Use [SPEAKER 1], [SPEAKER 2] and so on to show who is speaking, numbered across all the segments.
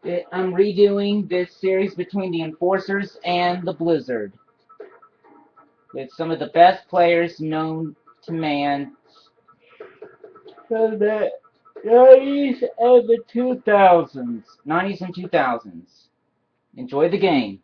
[SPEAKER 1] I'm redoing this series between the Enforcers and the Blizzard with some of the best players known to man from the 90s and the 2000s. 90s and 2000s. Enjoy the game.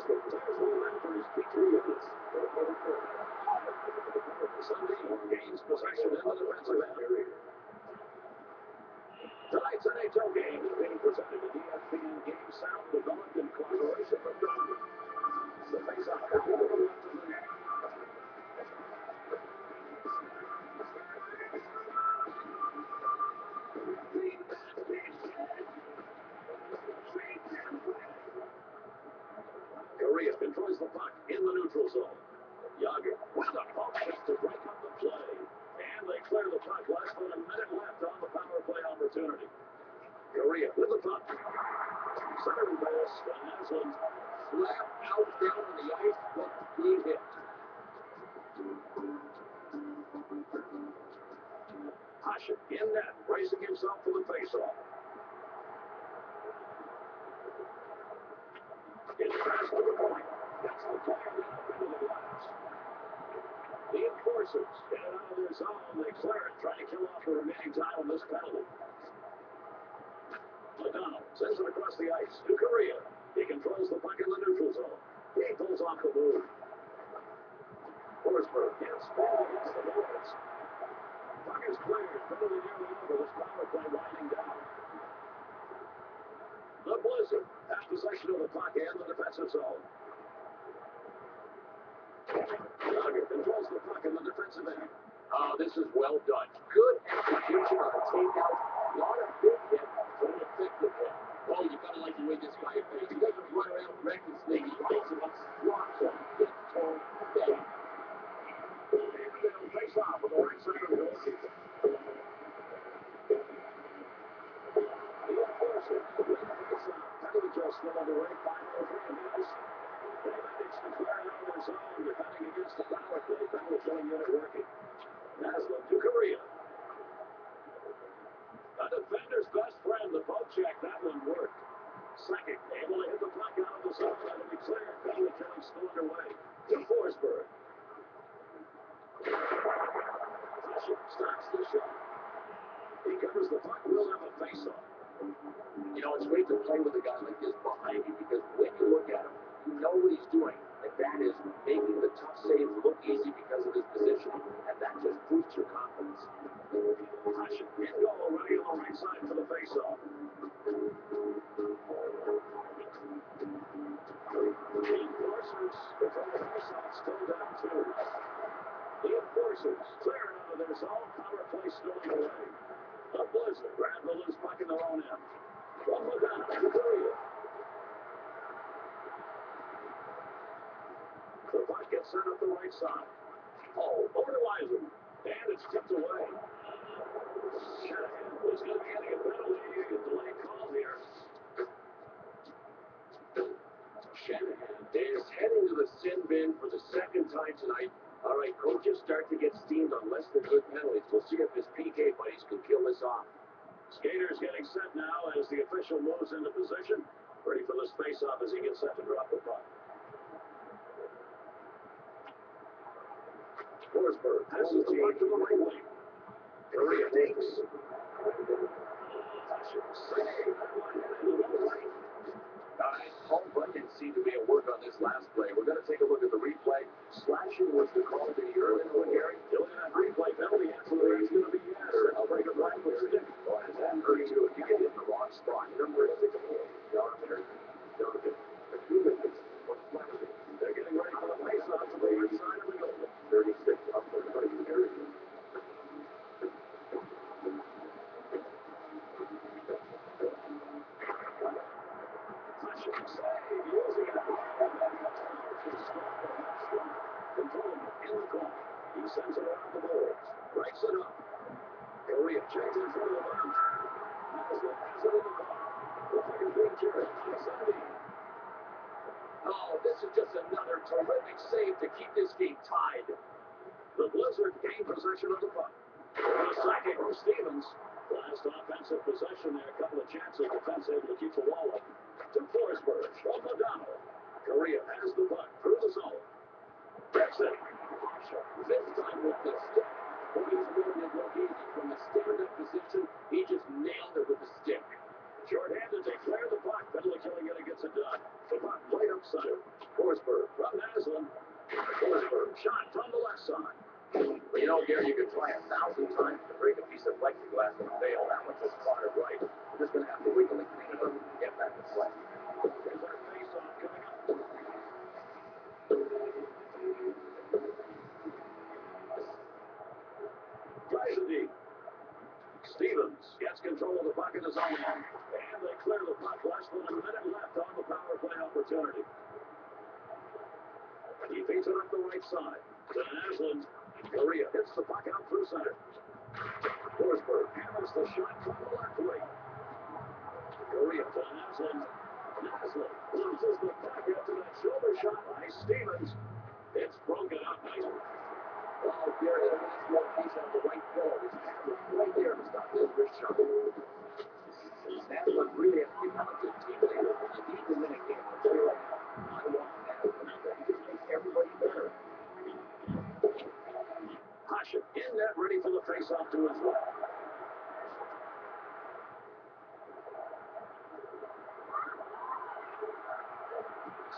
[SPEAKER 2] Sunday gains possession in the defensive area. Tonight's NHL game is being presented to ESPN Game Sound, developed in collaboration with Dundee. The face-off is over the left of the net. Korea controls the puck in the neutral zone. Yager with a poke check to break up the play. And they clear the puck. Less than a minute left on the power play opportunity. Korea with the puck. Centering pass to Haslund. Flat out down on the ice, but being hit. Hasek in net, bracing himself for the faceoff. It's passed to the point. That's the player that up into the glass. The enforcers get it out of their zone. They clear it, trying to kill off the remaining time on this penalty. Madonna sends it across the ice to Korea. He controls the puck in the neutral zone. He pulls off the move. Forsberg gets spanned against the boards. Puck is cleared. Penalty nearly over. This power play winding down. The Blizzard has possession of the puck and the defensive zone. Yager controls the puck in the defensive end. This is well done. Good execution on a takeout. Not a big hit, but an effective hit. Oh, you gotta like the way this guy plays. He doesn't run around recklessly. He likes it. Drops him. Gets torn. Bang. And they'll face off with the right side of the goalkeeper. The enforcers with the face-off. Penalty kill still underway. 5:03 in the ice. They managed to clear it out of their zone, defending against the power play. Penalty killing unit working. Haslund to Korea. A defender's best friend, the poke check. That one worked. Second, able to hit the puck out of the zone. That'll be cleared. Penalty killing still underway. To Forsberg. Hasek stops the shot. He covers the puck. Will have a face-off. You know, it's great to play with a guy like this behind you because when you look at him, you know what he's doing. And that is making the tough saves look easy because of his positioning. And that just boosts your confidence. Hasek in goal, ready on the right side for the face-off. The enforcers control the face-off, still down 2. The enforcers clear it out of their zone. Power play still underway. The Blizzard grab the loose puck in their own end. One more down to Korea. The puck gets sent up the right side. Oh, over to Weiser. And it's tipped away. Shanahan was going to be getting a penalty. A delayed call here. Shanahan is heading to the sin bin for the second time tonight. All right, coaches start to get steamed on less than good penalties. We'll see if his PK buddies can kill this off. Skaters getting set now as the official moves into position. Ready for this face-off as he gets set to drop the puck. Forsberg passes the puck to the right wing. Korea takes. Paul Bunyan seemed to be at work on this last play. We're going to take a look at the replay. Slashing was the call. Did he earn one, Gary? Looking at that replay penalty, answer is going to be yes. I'll break it right with stick. Well, has that hurt you if you get in the wrong spot? Number 6, Jonathan. They're getting ready for the face-off to the right side of the goal. 36 up for Gary. He sends it around the boards. Breaks it up. Korea checks in front of the bench. Haslund has it in the car. Looks like a big jerk. Oh, this is just another terrific save to keep this game tied. The Blizzard gain possession of the puck. And a second from Stevens. Last offensive possession there. A couple of chances. Defense able to keep the wall up. To Forsberg. From Madonna. Korea has the puck through the zone. Gets it. This time with the stick. Well, he's making it look easy. From the stand-up position, he just nailed it with the stick. Short-handed, they clear the puck. Penalty killing it gets it done. The puck right up center. Forsberg from Naslund. Forsberg shot from the left side. Well, you know, Gary, you could try 1,000 times to break a piece of plexiglass and fail. That one's just spotted right. You're just going to have to wiggle and clean it up and get back to play. Here's our face-off coming up. Tries it deep. Stevens gets control of the puck in his own end. And they clear the puck. Less than a minute left on the power play opportunity. He feeds it up the right side. To Naslund. Korea hits the puck out through center. Forsberg hammers the shot from the left wing. Korea to Naslund. Naslund loses the puck after that shoulder shot by Stevens. It's broken up nicely. Well, Gary, the last one piece on the right pillow is right there to stop this wrist shot. Naslund really has become a good team leader. When you need to win a game, I'm sure I want Naslund out there. He just makes everybody better. Hasek in net, ready for the face-off to his left.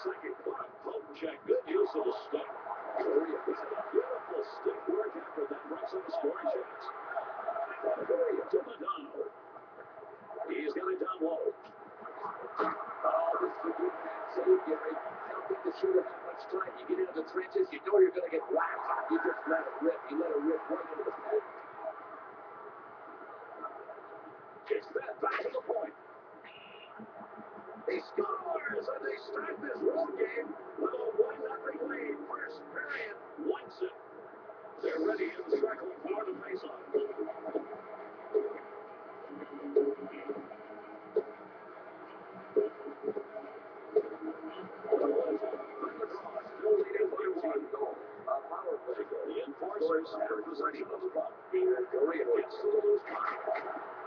[SPEAKER 2] Second, what a poke check. Good use of the stick. Korea with a beautiful stick work after that brings up a scoring chance. Korea to Madonna. He's got it down low. Oh, this is a good man save, Gary. I don't think the shooter had much time. You get into the trenches, you know you're going to get whacked. You just let it rip. You let it rip right into the net. It's that back to the point. He scores, and they start this road game with a 1-0 lead. First period, wants it. They're ready in the circle for the face-off. The enforcers have possession of the puck. Korea gets to the loose puck.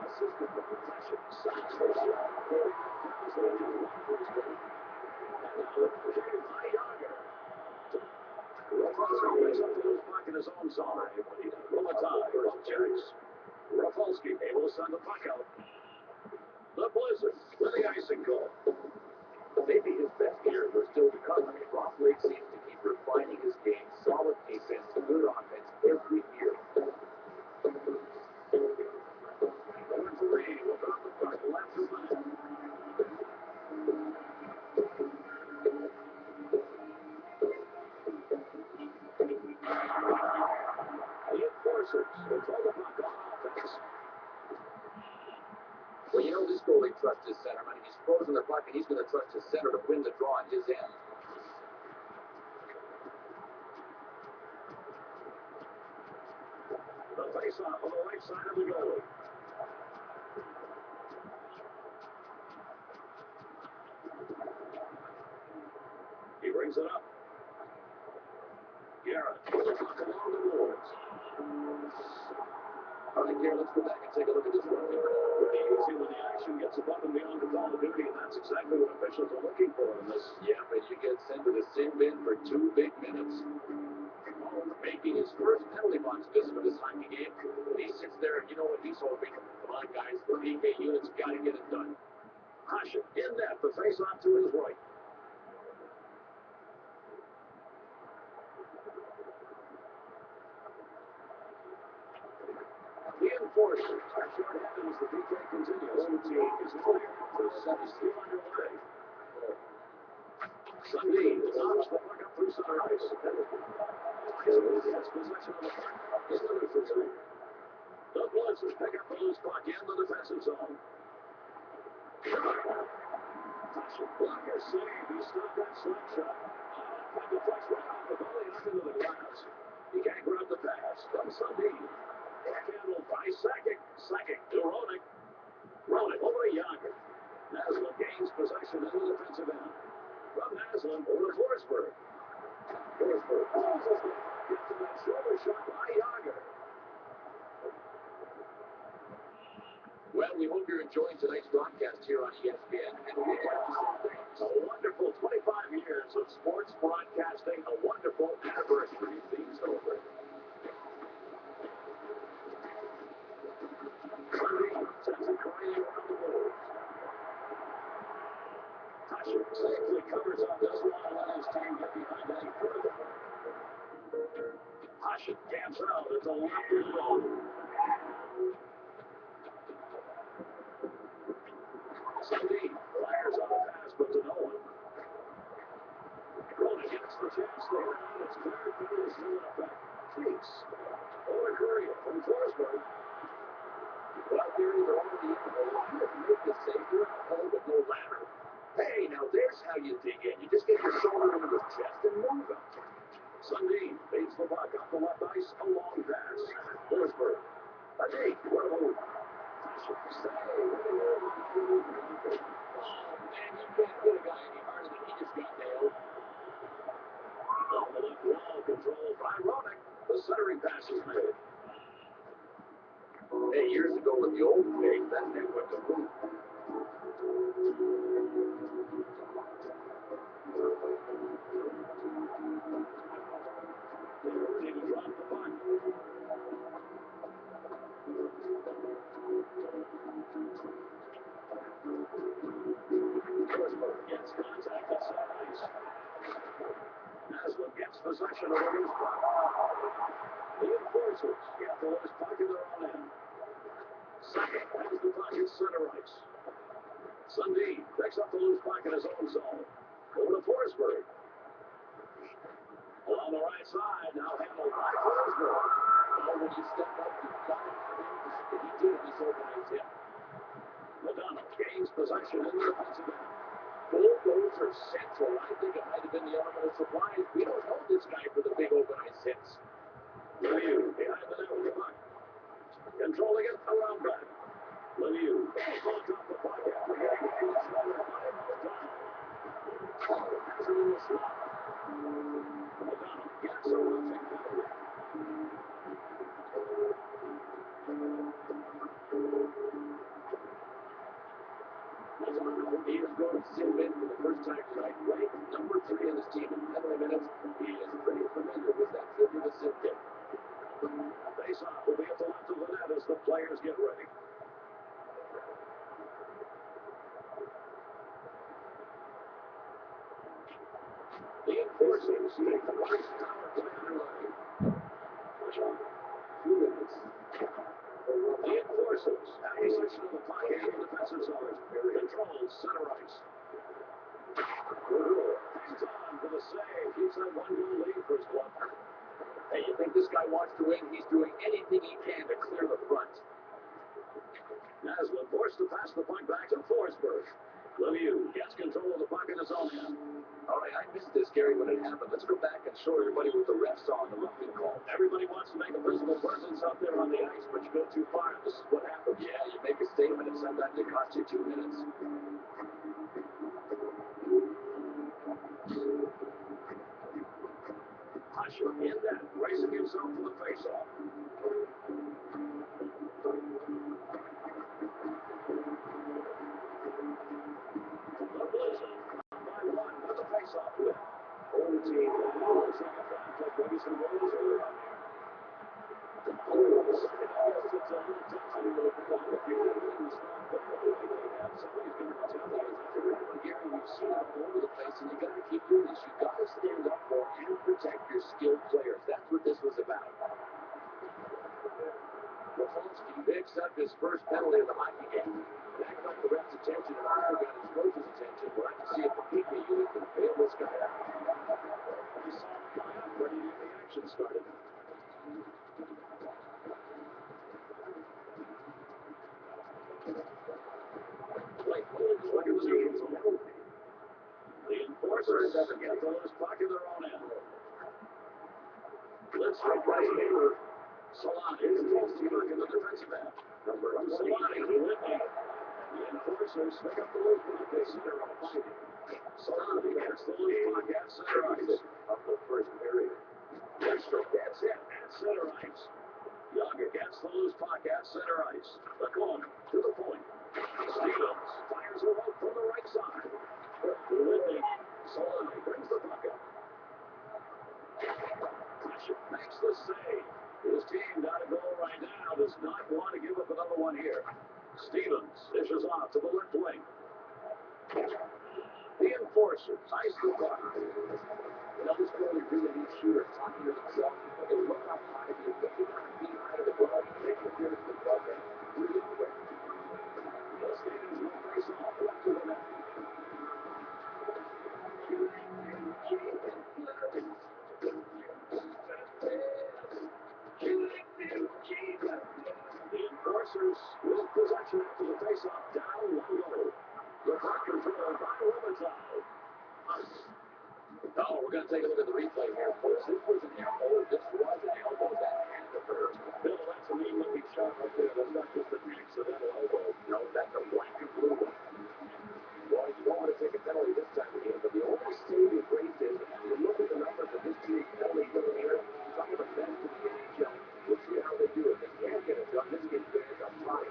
[SPEAKER 2] Assisted from possession. Sacks the shot. Korea comes with just one first goal. And now the pushing by Yager. Rafalski picks up the loose puck in his own side. Romatai checks. Rafalski able to send the puck out. The Blizzard with the icing goal. Maybe his best years are still to come. I mean, Ross Lake seems to keep refining his game. Solid defense, good offense every year. Number 3 will drop the puck left to right. The enforcers control the puck on offense. Well, you know this goalie trusts his centerman. He's frozen the puck, and he's going to trust his center to win the draw on his end. The face-off on the right side of the goalie. He brings it up. Garrett with the puck along the boards. All right, Garrett, let's go back and take a look at this roughing call. Pretty easy when the action gets above and beyond the call of duty, and that's exactly what officials are looking for in this. Yeah, but you get sent to the sin bin for 2 big minutes. Making his first penalty box visit of his hockey game. He sits there, and you know what he's hoping? Come on, guys, the PK unit's got to get it done. Hasek in net, the face-off to his right. The enforcers are short-handed as the PK continues. OT is clear for the second still underway. Sundin knocks the puck up through center ice. He has possession of the puck in the neutral zone. The Blizzard pick up the loose puck in the defensive zone. Blocker save. He stopped that slingshot. Puck deflects right off the goalie up into the glass. He can't grab the pass from Sundin. Handled by Sakic. Sakic to Roenick. Roenick over to Yager. Naslund gains possession in the defensive end. From Naslund over to Forsberg. Forsberg loses the puck after that shoulder shot by Yager. Well, we hope you're enjoying tonight's broadcast here on ESPN, and we have to say thanks. A wonderful 25 years of sports broadcasting, a wonderful anniversary being celebrated. Sundin sends it crying around the boards. Hasek safely covers up this one when his team gets left is gone. Sundin fires on a pass, but to no one. Ronan gets the chance to hit it. It's cleared, but it is still in effect. Cheeks. Over Courier from Forsberg. Well, theories are already in the hole. You have to make this safe. You're in a hole with no ladder. Hey, now there's how you dig in. You just get your shoulder into his chest and move him. Sundin leads the puck up the left ice. A long pass. Forsberg. A deep. What a move. Stay. Oh, man, you can't hit a guy any harder than he just got nailed. On the left wall, controlled by Roenick. The centering pass is made. Hey, years ago with the old pig, that thing went to boom. They're ready to drop the puck. Forsberg gets contact at center ice. Naslund gets possession of the loose puck. The Enforcers get the loose puck in their own end. Second has the puck at center ice. Sundin picks up the loose puck in his own zone. Over to Forsberg. On the right side, now handled by Forsberg. Oh, when you step up, you've got to have him. He did it, he's open his hip. Madonna gains possession in the defensive end. Both goals are central. I think it might have been the element of surprise. We don't know this guy for the big open ice hits. Lemieux behind the net with the puck. Controlling it around back. Lemieux on top of the puck after getting it in the shoulder by Madonna. Has it in the slot. Madonna gets a roughing penalty. Madonna is going to sit in for the first time tonight, right? Number 3 on his team in penalty minutes. He is pretty familiar with that 50 to sit kick. Face-off will be at the left of the net as the players get ready. The Enforcers take the first power play underway. 2 minutes. The Enforcers have possession of the puck and the defensive zone. Controls center ice. Hangs on for the save. Keeps that 1-goal lead for his club. Hey, you think this guy wants to win? He's doing anything he can to clear the front. Naslund forced to pass the puck back to Forsberg. Lemieux gets control of the puck in his own end. All right, I missed this, Gary, when it happened. Let's go back and show everybody what the refs saw in the roughing call. Everybody wants to make a physical presence out there on the ice, but you go too far, and this is what happens. Yeah, you make a statement, and sometimes it costs you 2 minutes. Hasher in that, racing himself to the face-off. The Blizzard, by 1 with the face-off win. Home team looks like a conflict. Maybe some goals are up here. I guess it's a little tough to go down if you have a strong player like they have. Somebody's going to retaliate. After that, Gary, we've seen it all over the place, and you got to keep doing this. You got to stand up for and protect your skilled players. That's what this was about. Rafalski picks up his first penalty of the hockey game. That got the ref's attention and also got his coach's attention. We'll have to see if the PK unit can bail this guy out. We saw him coming up, ready to get the action started. Blake Holmes receives a penalty. The Enforcers get the loose puck in their own end. Let's strike right neighbor. Solani controls the puck in the defensive end. Solani Whitney. The Enforcers pick up the loose puck. They center ice. Solani gets the loose puck at center ice. Of the first period. Lindstrom gets it at center ice. Younger gets the loose puck at center ice. The corner to the point. Stevens fires a rope from the right side. Whitney. Solani brings the puck up. Hasher makes the save. His team got a goal right now. Does not want to give up another one here. Stevens dishes off to the left wing. The enforcers ice the puck. This goalie really needs shooter talking to himself. And look how high he is. You got to be high the glove. Take it here to the glove and really quick. The Stevens will face off left to the net. The enforcers with possession after the face-off, down 1-0. The puck controlled by Robitaille. Oh, we're going to take a look at the replay here, folks. This was an elbow. This was an elbow that had to hurt. Bill, that's a neat-looking shot right there. That's not just an accidental elbow. No, that's a black and blue one. Well, you don't want to take a penalty this time of game, but the only saving grace is if you look at the numbers of this team's penalty given here, some of the best in the NHL. We'll see how they do it. If they can't get it done, this game is a tie.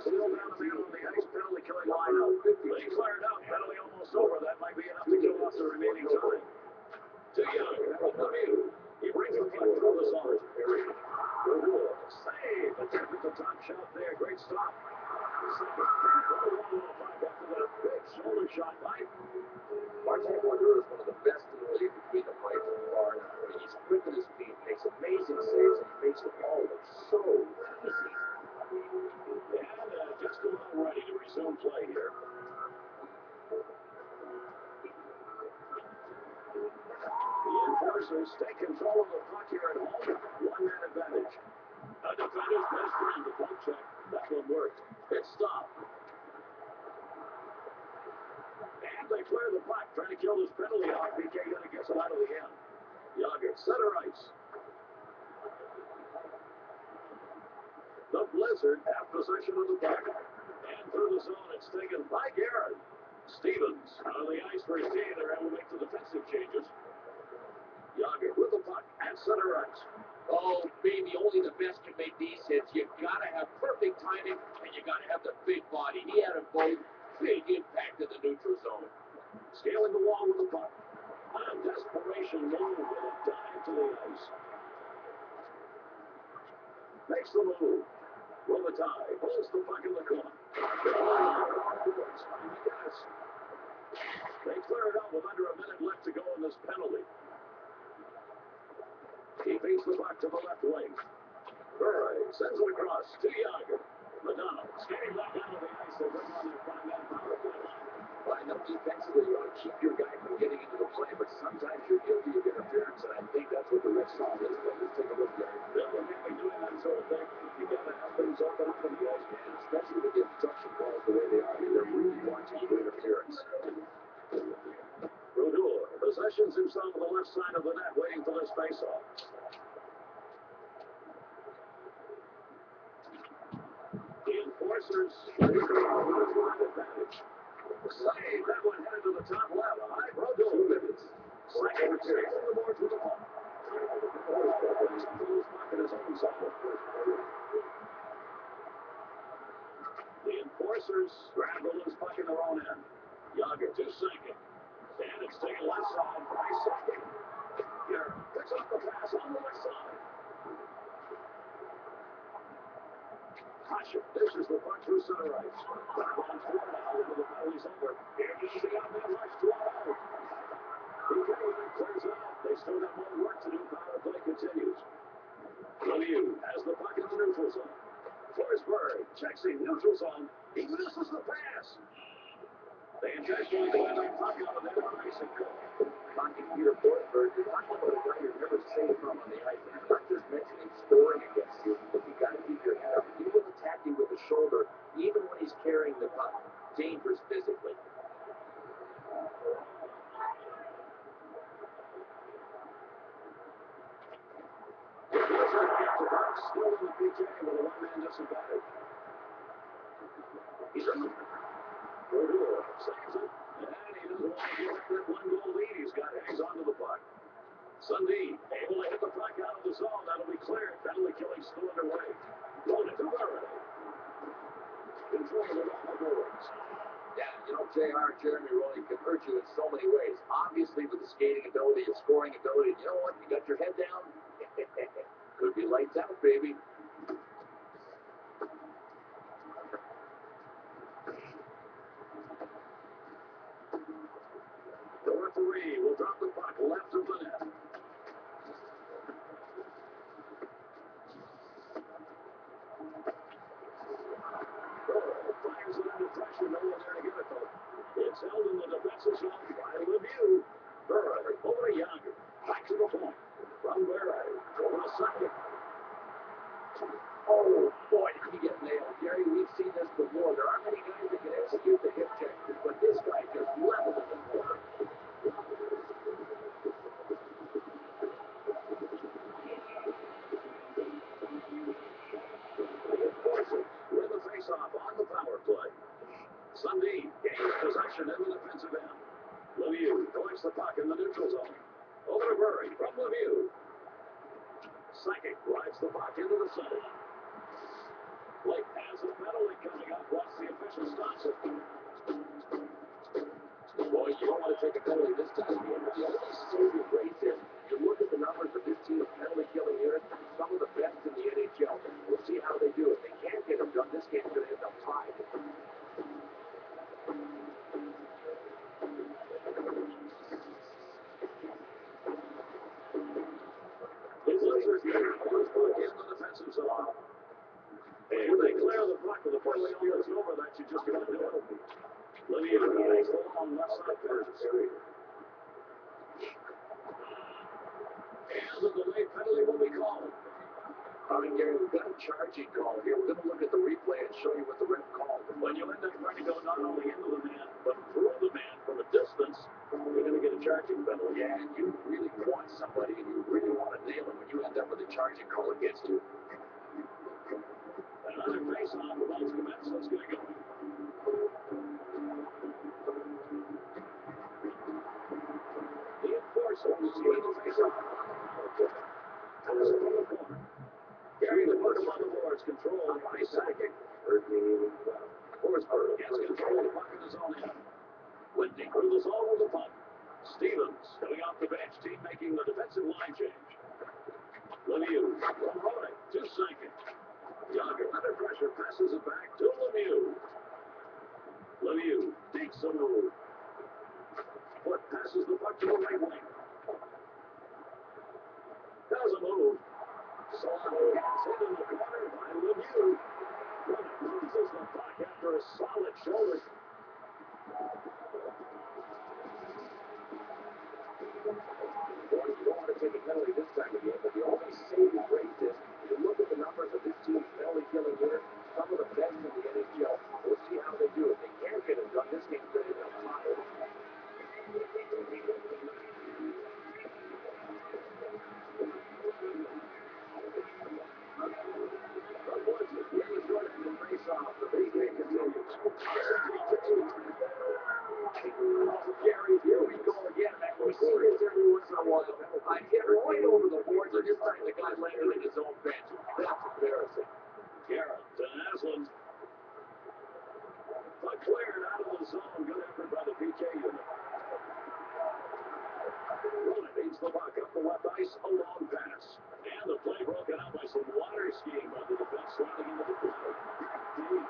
[SPEAKER 2] Still down the middle of the ice, penalty killing lineup. They cleared out, penalty almost over. That might be enough to kill off the remaining time. To Young, he brings the puck through the zone. Save, attempted the top shot there, great stop. After that big shoulder shot, Mike. Martin Brodeur is one of the best in the league between the right and far. I mean, he's quick with his feet, makes amazing saves, and he makes the ball look so easy. And just about ready to resume play here. The enforcers take control of the puck here at home. One-man advantage. A defender's best friend, the puck check. That one worked. It's stopped. And they clear the puck, trying to kill this penalty off. PK gonna get it out of the end. Yager, center ice. The Blizzard have possession of the puck. And through the zone, it's taken by Garrett. Stevens on the ice for his team. They're able to make the defensive changes. Yager with the puck at center ice. Oh, baby, only the best can make these hits. You gotta have perfect timing, and you gotta have the big body. He had a both. Big impact in the neutral zone. Scaling the wall with the puck. A desperation move with a dive to the ice. Makes the move. Robitaille pulls the puck in the corner. They clear it out with under a minute left to go in this penalty. He feeds the puck to the left wing. Murray sends it across to Yager. Madonna skating back down to the ice. They bring on their 5-man power play line. Line up defensively. You want to keep your guy from getting into the play, but sometimes you're guilty of interference, and I think that's what the Red Sox is. Let's take a look there. They'll be doing that sort of thing. You got to have things open up in the ice, man, especially with the obstruction calls the way they are. I mean, they're really watching for interference. Brodeur possessions himself on the left side of the net, waiting for this faceoff. The enforcers advantage. Save, that one headed to the top left. High Brodeur. 2 minutes. Second, stays on the boards with the puck. He's close puck in his own zone. The enforcers grab the loose puck in their own end. Yager to second. And it's taken left side by second. Here, picks up the pass on the left side. Dishes the puck through center ice. Back on 4 now into the penalty's over. Here comes the outman rush to a out. PK clears out. They still got more work to do. Power play continues. Lemieux has the puck in the neutral zone. Forsberg checks in neutral zone. He misses the pass. They intentionally let the puck out of their ice and go. Talking Peter Forsberg, you're talking about a guy you're never safe from on the ice. And I'm not just mentioning scoring against you, but you got to keep your head up. He will attack you with the shoulder, even when he's carrying the puck. Dangerous physically. Still in the PK with a one-man disadvantage. He's in. Brodeur saves it, and he doesn't want to give up that 1-goal lead he's got. Hangs on to the puck. Sundin able to hit the puck out of the zone. That'll be cleared. Penalty killing still underway. Going to Murray. Control of it on the boards. Yeah, you know, JR, Jeremy Roenick can hurt you in so many ways. Obviously, with the skating ability and scoring ability. You know what? You got your head down. Could be lights out, baby. The referee will drop the puck left of the net. Fires it under pressure, no one there to get it though. It's held in the defensive zone by Lemieux. Burrow over to Yager. Back to the point. From Burrow. Over to second. Oh, boy, did he get nailed. Gary, we've seen this before. There aren't many guys that can execute the hip check, but this guy just leveled it. Enforcer with the face-off on the power play. Sundin gains possession in the defensive end. Lemieux collects the puck in the neutral zone. Over to Murray from Lemieux. Second rides the puck into the center. Blake has a penalty coming up once the official stops it. Boy, you don't want to take a penalty this time. The only saving grace is you look at the numbers of this team's penalty killing unit, some of the best in the NHL. We'll see how they do. If they can't get them done, this game's going to end up tied. The Blazers get the puck in the defensive zone. And when they clear the puck with the penalty unit over, that you just got to do it. Lemieux makes the long left side pass. And the delayed penalty will be called. Gary, we've got a charging call here. We're going to look at the replay and show you what the ref called. When you end up trying to go not only into the man, but through the man from a distance, you're going to get a charging penalty. Yeah, and you really want somebody, and you really want to nail him when you end up with a charging call against you. Another face-off about to commence. Let's get it going. The enforcer will see the face-off. Pass it from the corner. Gary, the puck on the boards, controlled by Sakic. Forsberg gets control of the puck in his own end. Whitney through the zone with the puck. Stevens coming off the bench, team making the defensive line change. Lemieux from Ronick to Sakic. Yager under pressure passes it back to Lemieux. Lemieux takes a move. Foot passes the puck to the right wing. Does a move. Solano gets hit in the corner by Lemieux. Ronick loses the puck after a solid shoulder. Boy, you don't want to take a penalty this time of game, but the only saving grace is you look at the numbers of this team's penalty killing unit, some of the best in the NHL. We'll see how they do. If they can't get it done, this game's going to end up tied. The Woods win the short end and face off. The base game continues. Gary, here we go again, man. We see this every once in a while. I hit right over the boards, and this time the guy landed in his own bench. That's embarrassing. Garrett to Naslund. Puck cleared out of the zone. Good effort by the PK unit. Ronan beats the puck up the left ice. A long pass. And the play broken out by some water skiing by the defense, sliding into the crowd. Deep.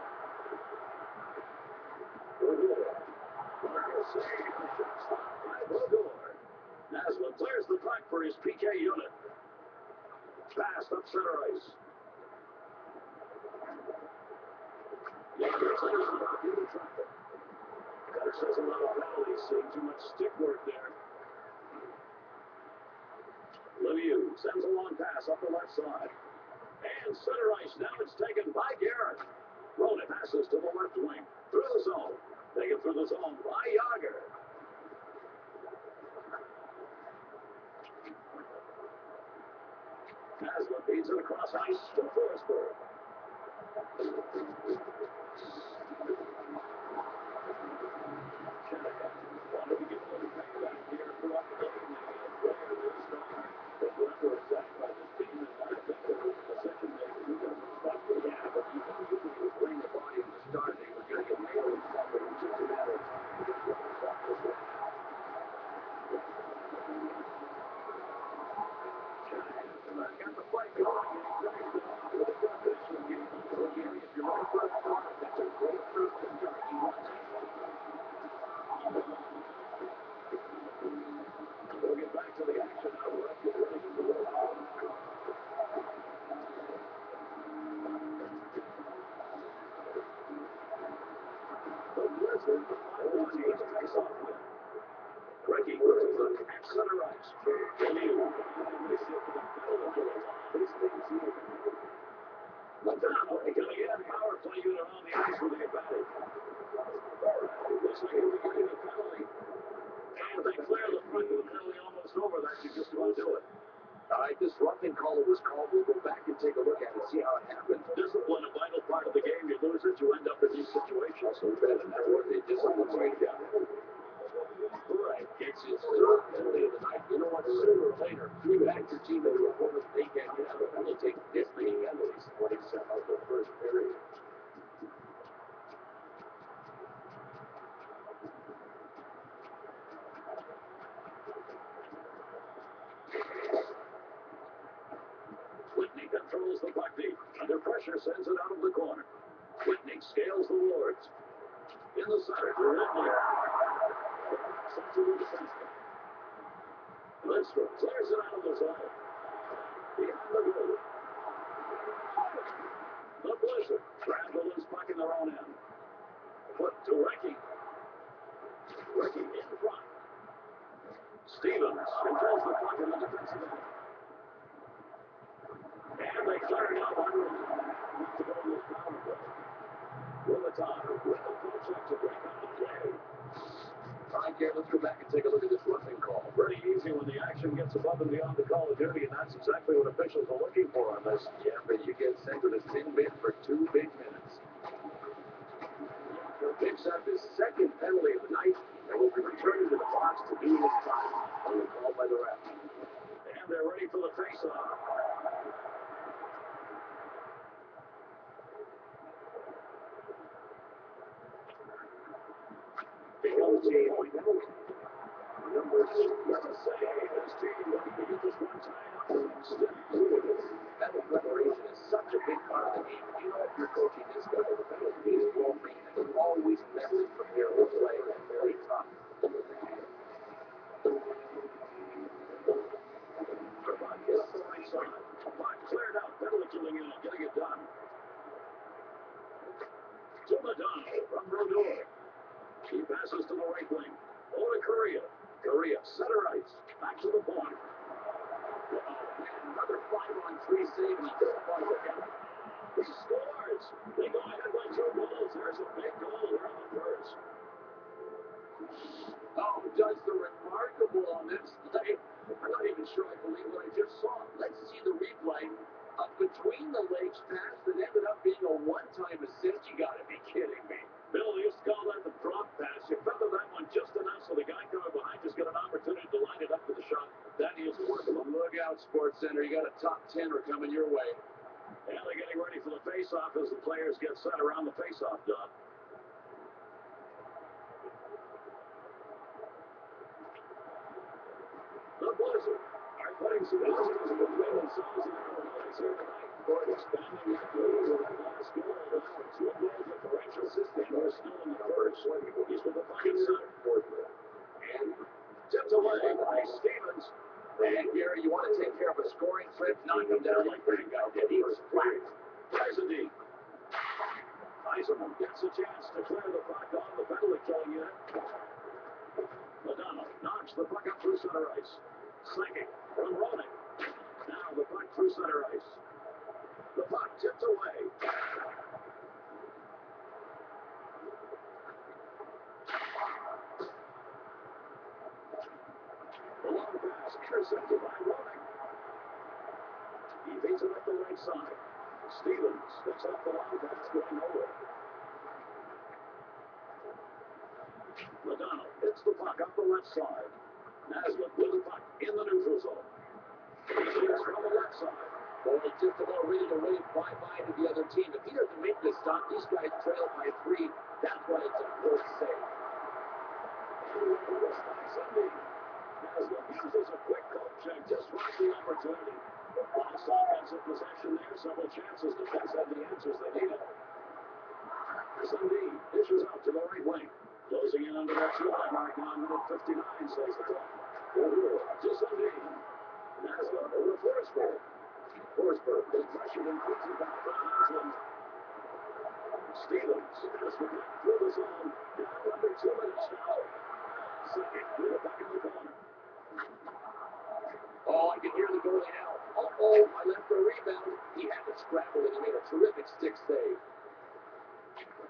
[SPEAKER 2] Marcus save. Shot stopped by Brodeur. Naslund clears the puck for his PK unit. Fast up center ice. Yager clears the puck into traffic. Cutter says a lot of penalties, seeing too much stick work there. Lemieux sends a long pass up the left side. And center ice now it's taken by Garrett. Ronan passes to the left wing. Through the zone. Taken through the zone by Yager. Naslund feeds it across ice to Forsberg. Shanahan wanted to get a little payback here throughout the game. They had their star. They were underattacked by this team, and I think there was a decision made to get some stuff. Yeah, but you knew when he was playing the body in the start, they were going to get nailed. It was just a matter of time to get the other stuff this way. Shanahan got the fight going. Breaking to the at center ice. Madonna coming in, power play unit on the ice with the advantage. Looks like he'll be getting a penalty. And they clear the front of the penalty almost over. That should just about do it. All right, this roughing call was called. We'll go back and take a look at it, see how it happened. Discipline, a vital part of the game. You lose it, you end up in these situations. So bad, and that's what they discipline right down. Right, it's his third penalty of the night. You know what? Sooner or later, you back your team into a corner. They can't get out of it. They take this many penalties. What he set out the first period. Whitney controls the puck deep. Under pressure, sends it out of the corner. Whitney scales the wards. In the center for Whitney. Sends it to the defenseman. Lindstrom clears it out of the zone. Behind the goal. The Blizzard grab the loose puck in their own end. Put to Recchi. Recchi in front. Stevens controls the puck in the defensive end. And they clear it out under it. Not to go in this power play. Robiton with a full check to break up the play. All right, Garrett, let's go back and take a look at this roughing call. Pretty easy when the action gets above and beyond the call of duty, and that's exactly what officials are looking for on this. Yeah, but you get sent to the sin bin for 2 big minutes. Picks up his second penalty of the night and will be returning to the box to do his time on the call by the ref. And they're ready for the face-off. Becomes team penalty. Number 6, his team looking to get this one tied up. Penalty preparation is such a big part of the game. You know, if you're coaching this guy, the penalty is rolling, and you always mentally prepare the play. That's very tough. Vermont gets the right side. Puck cleared out. Penalty killing in, getting it done. To Madonna from Brodeur. He passes to the right wing. Over to Correa. Correa, center ice. Back to the point. Another 5-on-3 save, and he disappoints again. He scores. They go ahead by 2 goals. There's a big goal there on the first. Oh, does the remarkable on this play. I'm not even sure I believe what I just saw. Let's see the replay. A between the legs pass that ended up being a one-time assist. You got to be kidding me. Bill, they used to call that the drop pass. You feather that one just enough so the guy coming behind just got an opportunity to line it up for the shot. That is workable. Look out, Sports Center. You got a top 10er coming your way. And they're getting ready for the face-off as the players get set around the face-off dot. The Blizzard are putting some distance between themselves and their opponents here tonight. For expanding that lead with that last goal. Now 2 goal differential system. We're still in the first. He's with the puck in center. And tipped away by Stevens. And Gary, you want to take care of a scoring threat? Knock him down like that guy did. He was flat. President. Eiserman gets a chance to clear the puck on the penalty killing unit. Madonna knocks the puck up through center ice. Second from Roenick. Now the puck through center ice. The puck tipped away. The long pass intercepted by Roenick. He feeds it up the right side. Stevens picks up the long pass going over. Madonna hits the puck up the left side. Naslund with the puck in the neutral zone. He shoots from the left side. Boy, just about ready to wave bye-bye to the other team. If he doesn't make this stop, these guys trail by 3. That's why it's a fourth save. Naslund uses a quick coat check, just right the opportunity. Lost offensive possession there, several chances. Defense had the answers they needed. Sundin dishes out to the right wing. Closing in under that 2-line mark on minute 59, says the clock. To Sundin. Naslund over Forsberg. Forsberg is pressured and puts it back from Naslund. Stevens Pass from through the zone. Now under 2 minutes now. Second, with it back in the corner. Oh, I can hear the goalie now. Uh-oh, I left for a rebound. He had to scramble and he made a terrific stick save.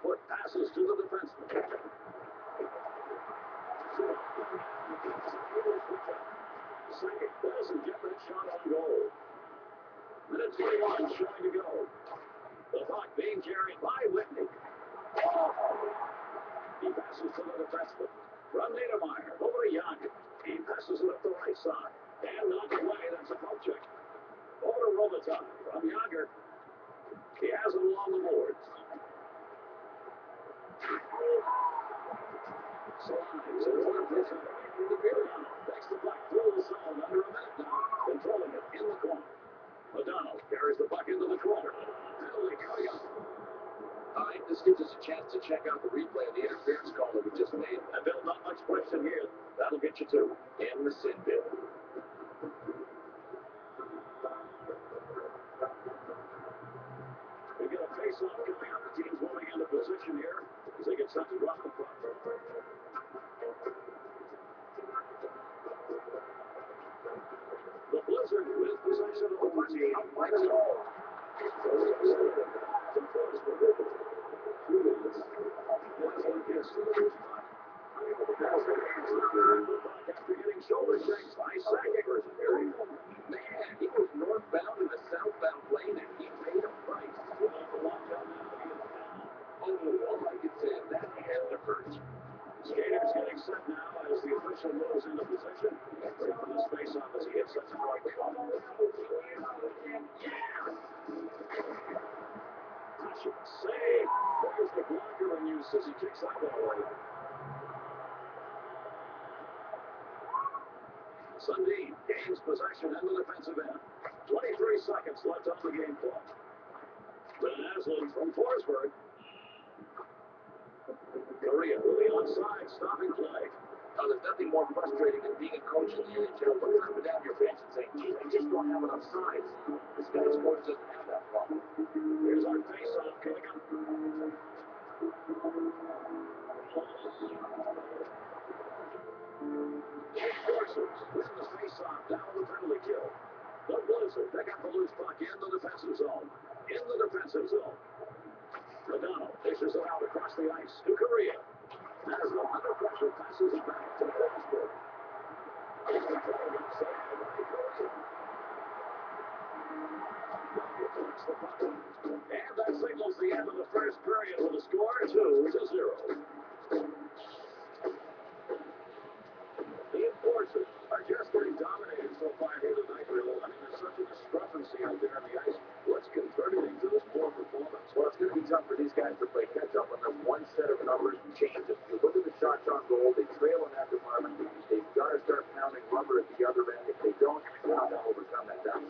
[SPEAKER 2] Put passes to the defenseman. Second, doesn't get that shot on goal. Minute 21 showing to go. The puck being carried by Whitney. He passes to the defenseman. From Niedermeyer over to Young. He passes it up the right side. And knocked away. That's a poke check. Over to Robitaille from Yager. He has it along the boards. Slides into the prison. Miriano takes the puck through the zone under a minute now. Controlling it in the corner. O'Donnell carries the puck into the corner. Penalty coming up. All right, this gives us a chance to check out the replay of the interference call that we just made. And Bill, not much question here. That'll get you to in the sin bin. We get a face-off coming up. The team's moving into position here as they get set to drop the puck. The Blizzard with possession of the puck. Lights off. After getting shoulder checks by Sackers. Man, he was northbound in the southbound lane and he paid a price. Oh, all I can say is that had to hurt. Skaters getting set now as the official moves into position. Ready for this face-off as he hits such a right shot. Save. There's the blocker in use as he kicks that one away. Sundin gains possession in the defensive end. 23 seconds left on the game clock. Van Aslan from Forsberg. Korea with the onside stopping play. Now, there's nothing more frustrating than being a coach in the NHL, but tripping down your bench and saying, geez, I just don't have enough size. This guy's coach doesn't have that problem. Here's our face-off coming up. Forcers win the face-off down the penalty kill. The Blizzard pick up the loose puck in the defensive zone. In the defensive zone. O'Donnell dishes it out across the ice to Korea. As the under pressure passes it back to Forsberg. And that signals the end of the first period with a score 2-0. The Enforcers are just getting dominated so far here tonight, Bill. I mean, there's such a discrepancy out there on the ice. What's contributing to this poor performance? Well, it's going to be tough for these guys to play catch-up when there's one set of numbers changes. You look at the shots on goal, they trail in that department. They've got to start pounding rubber at the other end. If they don't, how they'll overcome that deficit.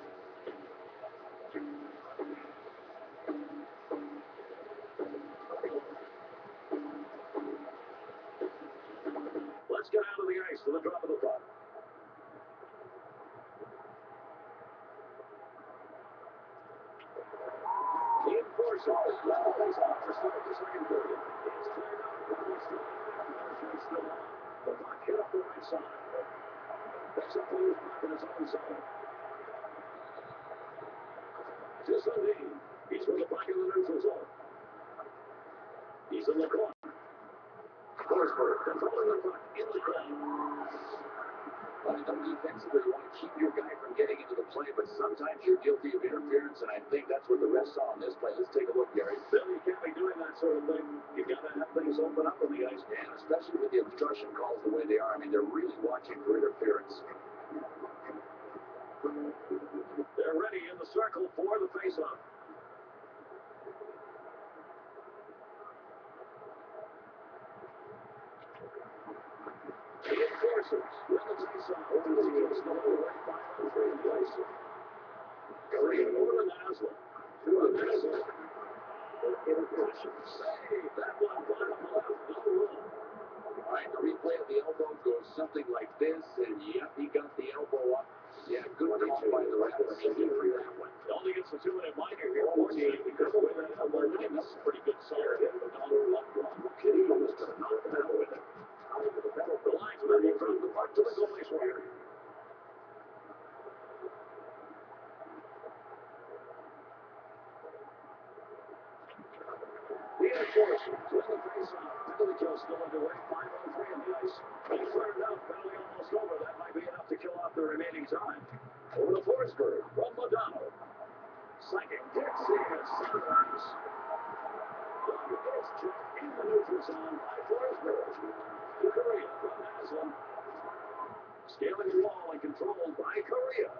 [SPEAKER 2] Let's get out of the ice to the drop of the puck. The Enforcers let the face off to start the second period. It's cleared out. Still on. The puck hit up the right side. Picks up the loose puck in his own zone. To Sundin. He's with the puck in the neutral zone. He's in the corner. Forsberg controlling the puck in the corner. Well, defensively, you want to keep your guy from getting into the play, but sometimes you're guilty of interference, and I think that's what the refs saw on this play. Let's take a look, Gary. Bill, you can't be doing that sort of thing. You've got to have things open up on the ice, and especially with the obstruction calls the way they are. I mean, they're really watching for interference. They're ready in the circle for the face-off. The Enforcers win the face-off over the teams the whole way. 5-3 in the ice. Korea over to Naslund. Through the Naslund. Save that one bottom left. No room. All right, the replay of the elbow goes something like this, and yep, he got the elbow up. Yeah, good call by the ref. He did for that one. It only gets a 2-minute minor here. 14 because the way that elbow went, this is pretty good song. enforcers win the face-off. Penalty kill still underway. 5-on-3 on the ice. They cleared it out. Penalty almost over. That might be enough to kill off the remaining time. Over to Forsberg from Modano. Second kicks here. Center ice. It's checked in the neutral zone by Forsberg. To Korea from Naslund. Scaling the wall and controlled by Korea.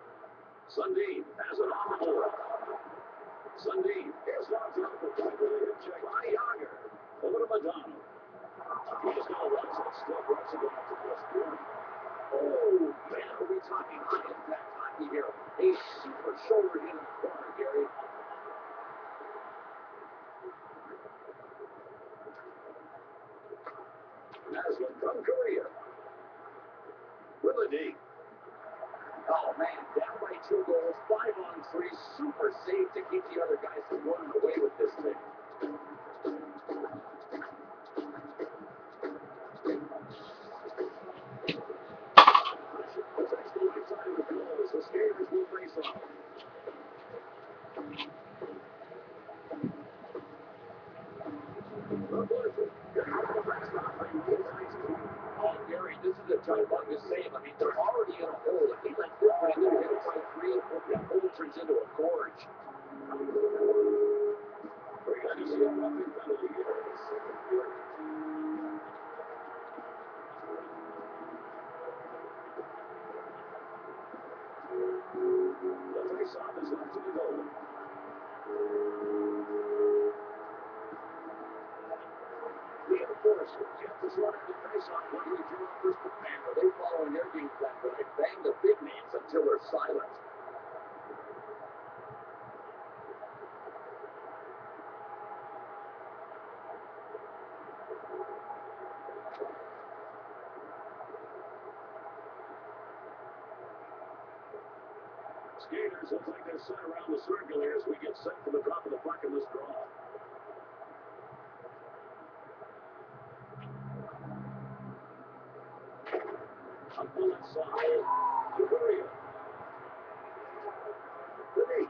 [SPEAKER 2] Sundin has it on the board. Sundin is not drunk with the hip check by Yager. Over to Madonna. He's going to watch that still rushing it up to Westbrook. Oh, man, are we talking high-impact hockey here? A super shoulder hit in the corner, Gary. Naslund from Korea. With a D. Oh, man, down by 2 goals, 5-on-3, super save to keep the other guys from running away with this thing. Protects the right side of the goals. The skaters will face off. Oh, Gary, this is a tough one to save. I mean, they're already in a hole. If he lets this one get hit by 3, the hole turns into a gorge. We're going to see a roughing penalty here in the second period. The face-off is left to the goal. The enforcers get this one in the face-off. Luckily, through the first man, are they following their game plan? But they bang the big names until they're silent. Skaters look like they're set around the circle here as we get set for the drop of the puck in this draw. Up on that side. To Korea. The knee.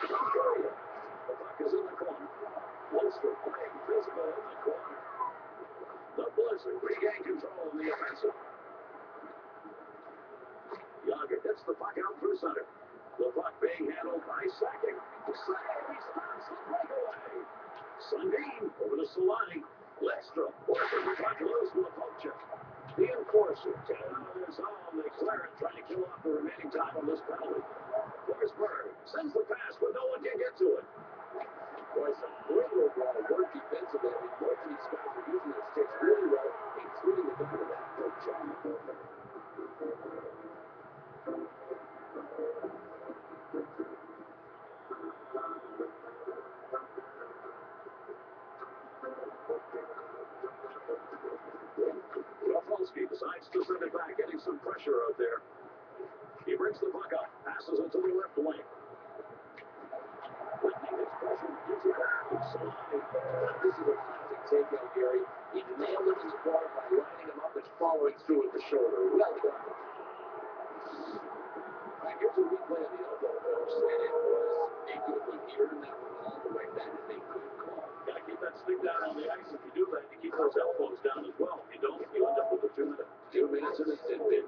[SPEAKER 2] From Korea. The puck is in the corner. Lundstrom playing physical in the corner. The Blizzard regain control in the offensive. Yager gets the puck out through center. The puck being handled by Sakic. He stops the breakaway. Sundin over to Solani. Lidstrom working the puck loose with a poke check. The enforcer get it out of their zone. They clear it, trying to kill off the remaining time on this penalty. Forsberg sends the pass, but no one can get to it. Boy, some great overall work defensively. I mean, both of these guys are using their sticks really well, including the guy with that poke check. Rafalski decides to send it back, getting some pressure out there. He brings the puck up, passes it to the left wing. Whitney gets pressure into the Solani. This is a classic takeout, Gary. He nailed him in the corner by lining him up and following through with the shoulder. Well done. Here's a replay of the elbow, folks, and it was a good one. He earned that one all the way. That is a good call. Gotta keep that stick down on the ice. If you do that, you keep those elbows down as well. If you don't, you end up with a 2 minute. 2 minutes in a tidbit.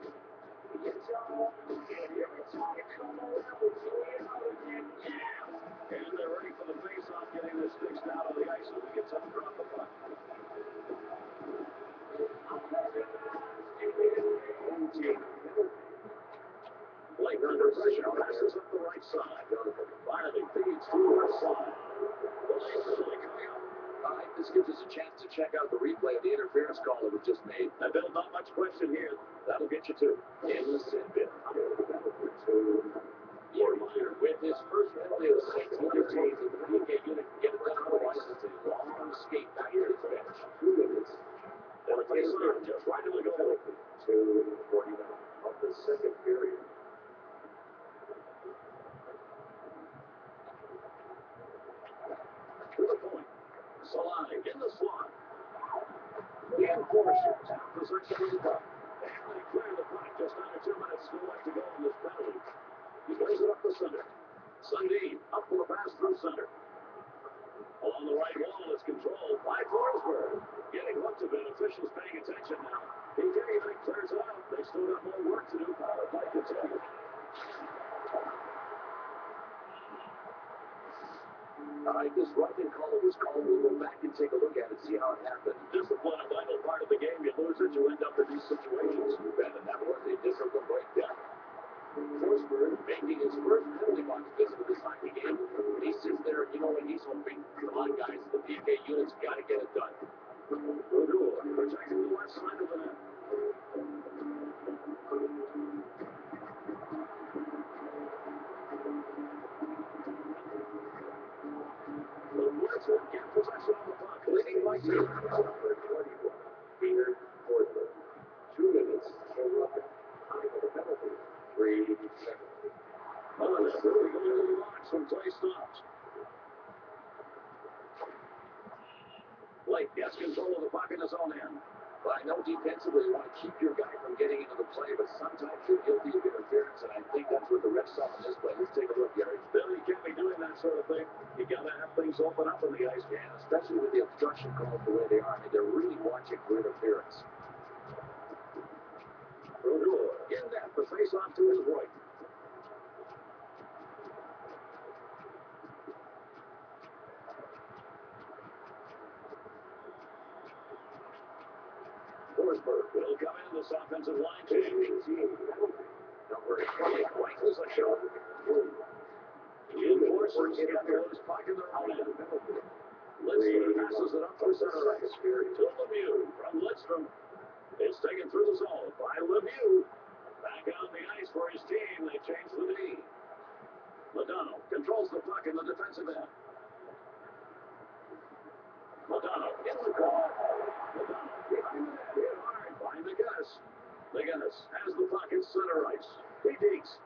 [SPEAKER 2] And they're ready for the face-off, getting their sticks down on the ice so we get time to drop the puck. Blake under pressure, passes up the right side. Finally feeds to the left side. All right, this gives us a chance to check out the replay of the interference call that was just made. Now, Bill, not much question here. That'll get you two. Innocent bit. Yermeyer with his first penalty of 16 games in the league. You can get it done otherwise. It's a long skate back to his bench. 2 minutes. And the face just right in the goal. 2:49 of the second period. To the point. Solani in the slot. The enforcers have possession of the puck. And they clear the puck. Just under 2 minutes still left to go in this penalty. He plays it up the center. Sundin up for the pass through center. On the right wall, it's controlled by Forsberg. Getting hooked a bit. Officials paying attention now. PK clears it out. They still got more work to do. Power play continues. All right, this roughing call was called. We'll go back and take a look at it, see how it happened. Discipline, a vital part of the game. You lose it, you end up in these situations. You bet, and that was a discipline breakdown. Forsberg making his first penalty box visit of this hockey game. And he sits there, you know, and he's hoping, come on, guys, the PK unit's got to get it done. Odor protecting the left side of the net. The Blizzard get possession of the puck. Leading by two. Number 21, Peter Forsberg. 2 minutes for roughing. Time for the penalty. 3 seconds. Oh, they're really going to the box when play stops. Blake gets control of the puck in his own end. But I know defensively you want to keep your guy from getting into the play, but sometimes you're guilty of interference, and I think that's what the refs saw on this play. Let's take a look, Gary. Billy, you can't be doing that sort of thing. You got to have things open up on the ice. Yeah, especially with the obstruction calls the way they are. I mean, they're really watching for interference. Rodor in that, the face-off to his right. Forsberg will come in this offensive line change. Number 20, rifles a shot. The enforcers get his puck in their own end. Lidstrom passes it up through center ice. To Lemieux from Lidstrom. It's taken through the zone by Lemieux. Back on the ice for his team. They change the D. Modano controls the puck in the defensive end. Modano in the corner. Modano behind the net. Hit hard by McGinnis. McGinnis has the puck in center ice. He digs.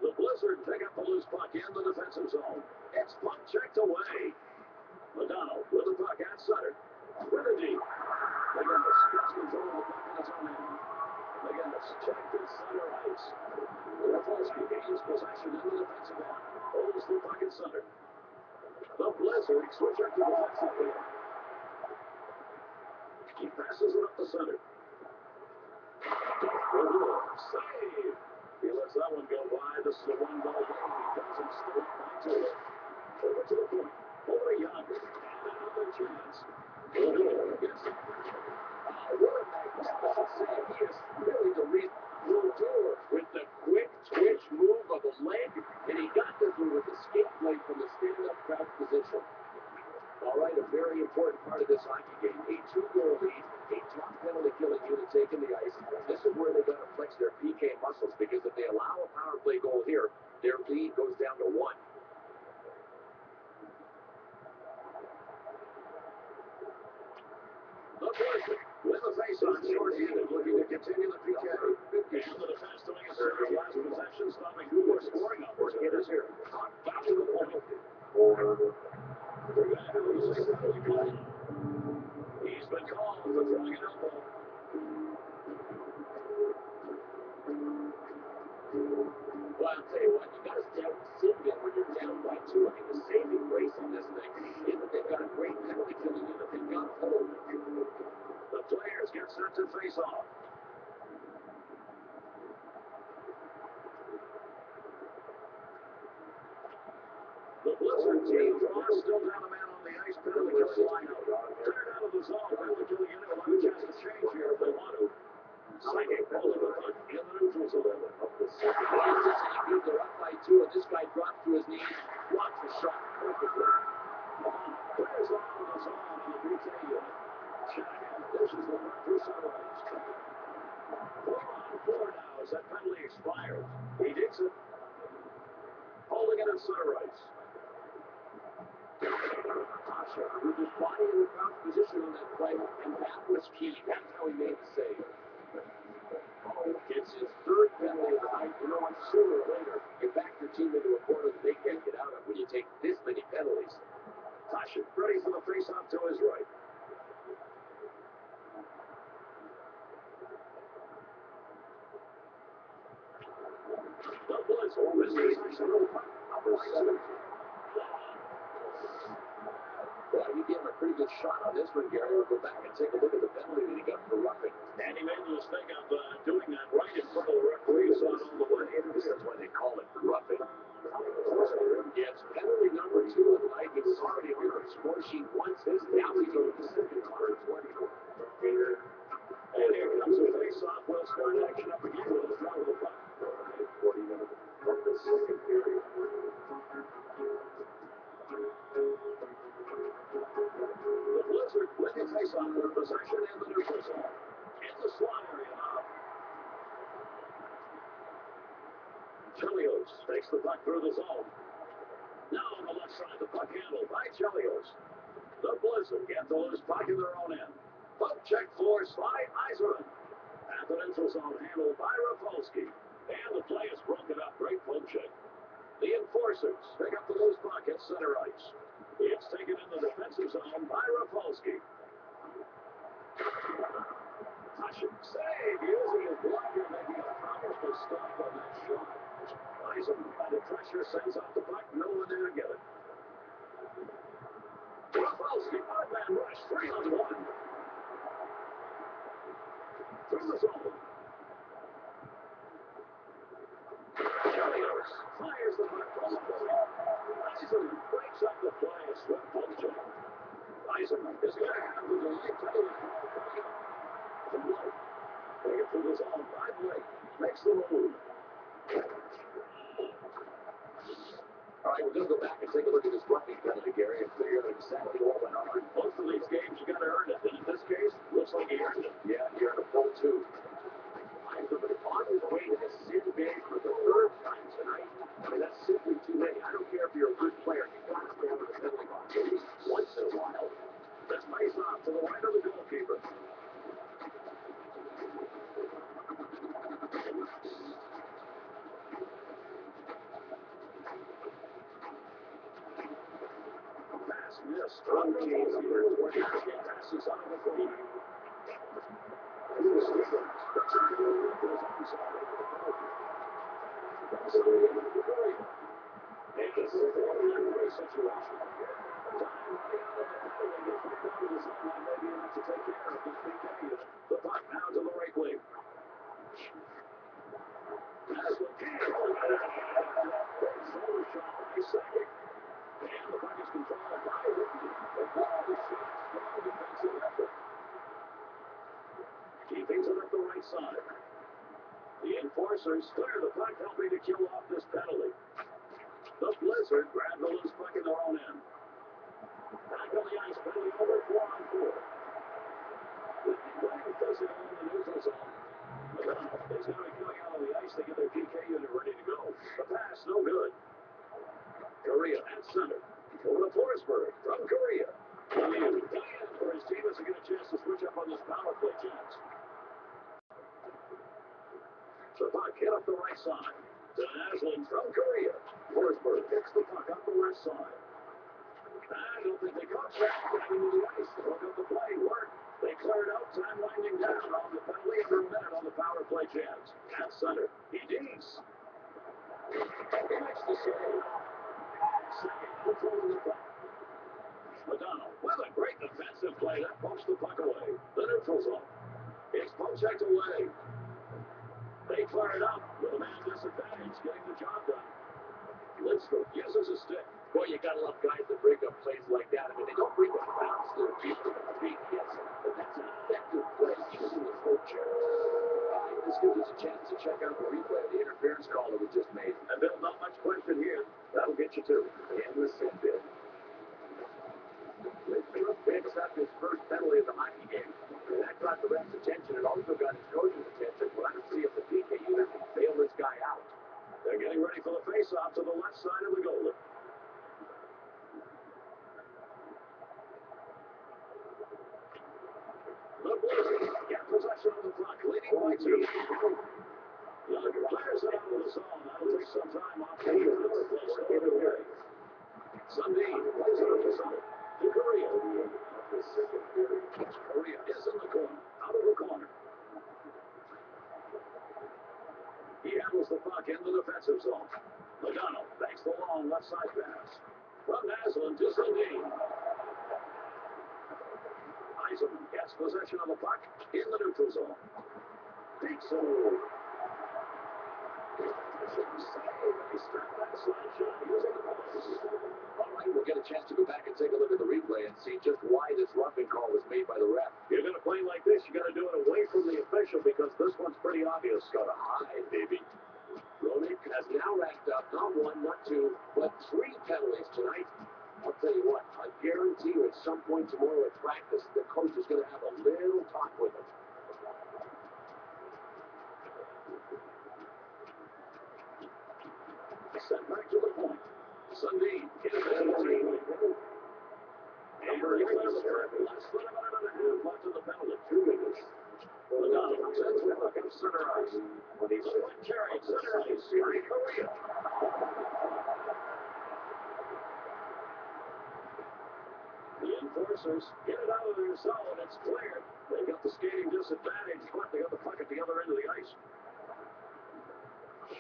[SPEAKER 2] The Blizzard pick up the loose puck in the defensive zone. It's puck checked away. Modano with the puck at center. With a D. McGinnis gets control of the puck in his own end. McGinnis checked at center ice. Rafalski gains possession in the defensive end. Holds the puck in center. The Blizzard switch up to defensive end. He passes it up the center. Save! He lets that one go by. This is a one-goal game. He doesn't stop by two. Over to the point. Over to Young. And another chance. Rodor gets it. What a magnificent save. He is really the reason. Rodor with the quick twitch move of the leg, and he got there with the skate blade from the stand-up crouch position. All right, a very important part of this hockey game. A 2-goal lead, a top penalty killing unit taking the ice. This is where they got to flex their PK muscles, because if they allow a power play goal here, their lead goes down to 1. The Blizzard with a face-on short-handed, looking to continue the PK. And the defense doing a series last possession, stopping who were scoring up. Hitters here. Back to the point. He's been called for throwing an elbow. Well, I'll tell you what, you got to stay out of the sin bin when you're down by 2. I mean, the saving grace on this thing is that they've got a great penalty killing unit. They've got a hold. The players get set to face off. The Blizzard team draws, still down a man on the ice, penalty killing lineout. Cleared out of the zone, penalty killing unit will have a chance to change here if they want to. Psychic pulling the puck in the neutral zone. Up the second. They're up by 2, and this guy drops to his knees, blocks the shot perfectly. Clears out of the zone on the PK unit. Shanahan dishes the puck through center ice. 4 on 4 now as that penalty expires. He digs it. Holding it at center ice. Tasha, with his body in the crouch position on that play, and that was key. That's how he made the save. It's his 3rd penalty of the night. You know what? Sooner or later, you back your team into a corner that they can't get out of when you take this many penalties. Tasha ready for the face-off to his right. The Blizzard with his number 7. Well, he gave him a pretty good shot on this one, Gary. We'll go back and take a look at the penalty that he got for roughing. And he made the mistake of doing that right in front of the referee. Saw it all the way. That's why they call it roughing. Yes, penalty number 2 of the night. It's already on our score sheet once. Now he's on the second card. And here comes the face-off. We'll start action up again with a foul of the puck. 40 minutes of the second period. The Blizzard with the face-off for possession in the neutral zone. In the slot area now. Chelios takes the puck through the zone. Now on the left side, the puck handled by Chelios. The Blizzard get the loose puck in their own end. Puck check forced by Yzerman. At the neutral zone, handled by Rafalski. And the play is broken up. Great poke check. The Enforcers pick up the loose puck at center ice. It's taken in the defensive zone by Rafalski. Touching save using his blocker, making a powerful stop on that shot. Yzerman under pressure sends off the puck. No one there to get it. Rafalski, odd-man rush, 3-on-1. Through the zone. Chelios fires the puck from the point. Yzerman breaks up the play. A swift poke check. Yzerman is going to have the delay penalty call coming up. From Blake. Take it through the zone by Blake. Makes the move. All right, we're going to go back and take a look at this roughing penalty, Gary, and figure out exactly what went on. Most of these games, you got to earn it. And in this case, looks like he earned it. Yeah, he earned a full 2. Yzerman on his way to the sin bin for the 3rd time tonight. I mean, that's simply too many. I don't care if you're a good player. You've got to stay on the penalty box at least once in a while. Let's face off to the right of the goalkeeper. Pass missed. Strong teams here. 20 passes out of the field. Stevens puts it to the zone side. Comes to the end of the goal. And it's a 4-on-3 situation. Time running out of the penalty. They find out of the zone line. Maybe enough to take care of this PK unit. The puck now to the right wing. As the kick. Shoulder shot by Sakic. And the puck is controlled by Whitney. The ball is shot. Strong defensive effort. Keeping it up the right side. The Enforcers clear the puck, helping to kill off this penalty. The Blizzard grab the loose puck in their own end. Back on the ice, penalty over 4-on-4. Whitney playing physical in the neutral zone. McDonald is going to be coming out on the ice to get their PK unit ready to go. The pass, no good. Correa at center. Over to Forsberg from Correa. Diane for his team as they get a chance to switch up on this power play chance. The puck hit up the right side. To Aslan from Correa. Forsberg picks the puck up the left side. I don't think they caught that. Getting into the ice. Broke up the play. Work. They cleared out. Time winding down on the penalty. Under a minute on the power play chance. At center. He digs. He makes the save. Second controlling the puck. Madonna with a great defensive play that pokes the puck away. The neutral zone. It's poke checked away. They clear it up with a man disadvantage, getting the job done. Lindstrom uses a stick.
[SPEAKER 3] Boy, you gotta love guys that break up plays like that. I mean, they don't break up fouls, they're just big hits. But that's an effective play using the full check. This gives us a chance to check out the replay of the interference call that we just made.
[SPEAKER 2] And Bill, not much question here. That'll get you two.
[SPEAKER 3] Endless sin, Bill. Lindstrom picks up his first penalty of the hockey game. That got the ref's attention. It also got his coach's attention. We'll have to see if the PK unit can bail this guy out.
[SPEAKER 2] They're getting ready for the face-off to the left side of the goalie. The Blizzard get possession of the puck, leading by 2. Young fires it out of the zone. That'll take some time off the power play. So give it away. Sundin plays it up the zone. To Correa.
[SPEAKER 3] The second period.
[SPEAKER 2] Correa is in the corner. Out of the corner. He handles the puck in the defensive zone. Madonna banks the long left side pass. From Aslan to Sundin. possession of the puck in the neutral zone. Takes it over. He struck that slide shot using the post.
[SPEAKER 3] All right, we'll get a chance to go back and take a look at the replay and see just why this roughing call was made by the ref.
[SPEAKER 2] You're going to play like this, you got to do it away from the official because this one's pretty obvious.
[SPEAKER 3] Got to hide, baby. Roenick has now racked up not one, not two, but 3 penalties tonight. I'll tell you what, I guarantee you at some point tomorrow at practice, the coach is going to have a little talk with him.
[SPEAKER 2] Sent back to the point. Sundin hit it in the team. Number 11, less than a minute and a half left in the penalty. 2 minutes. Logano sends the puck up center ice. When he's split carrying center ice, Siri Korea. The enforcers get it out of their zone. It's cleared. They got the skating disadvantage, but they got the puck at the other end of the ice.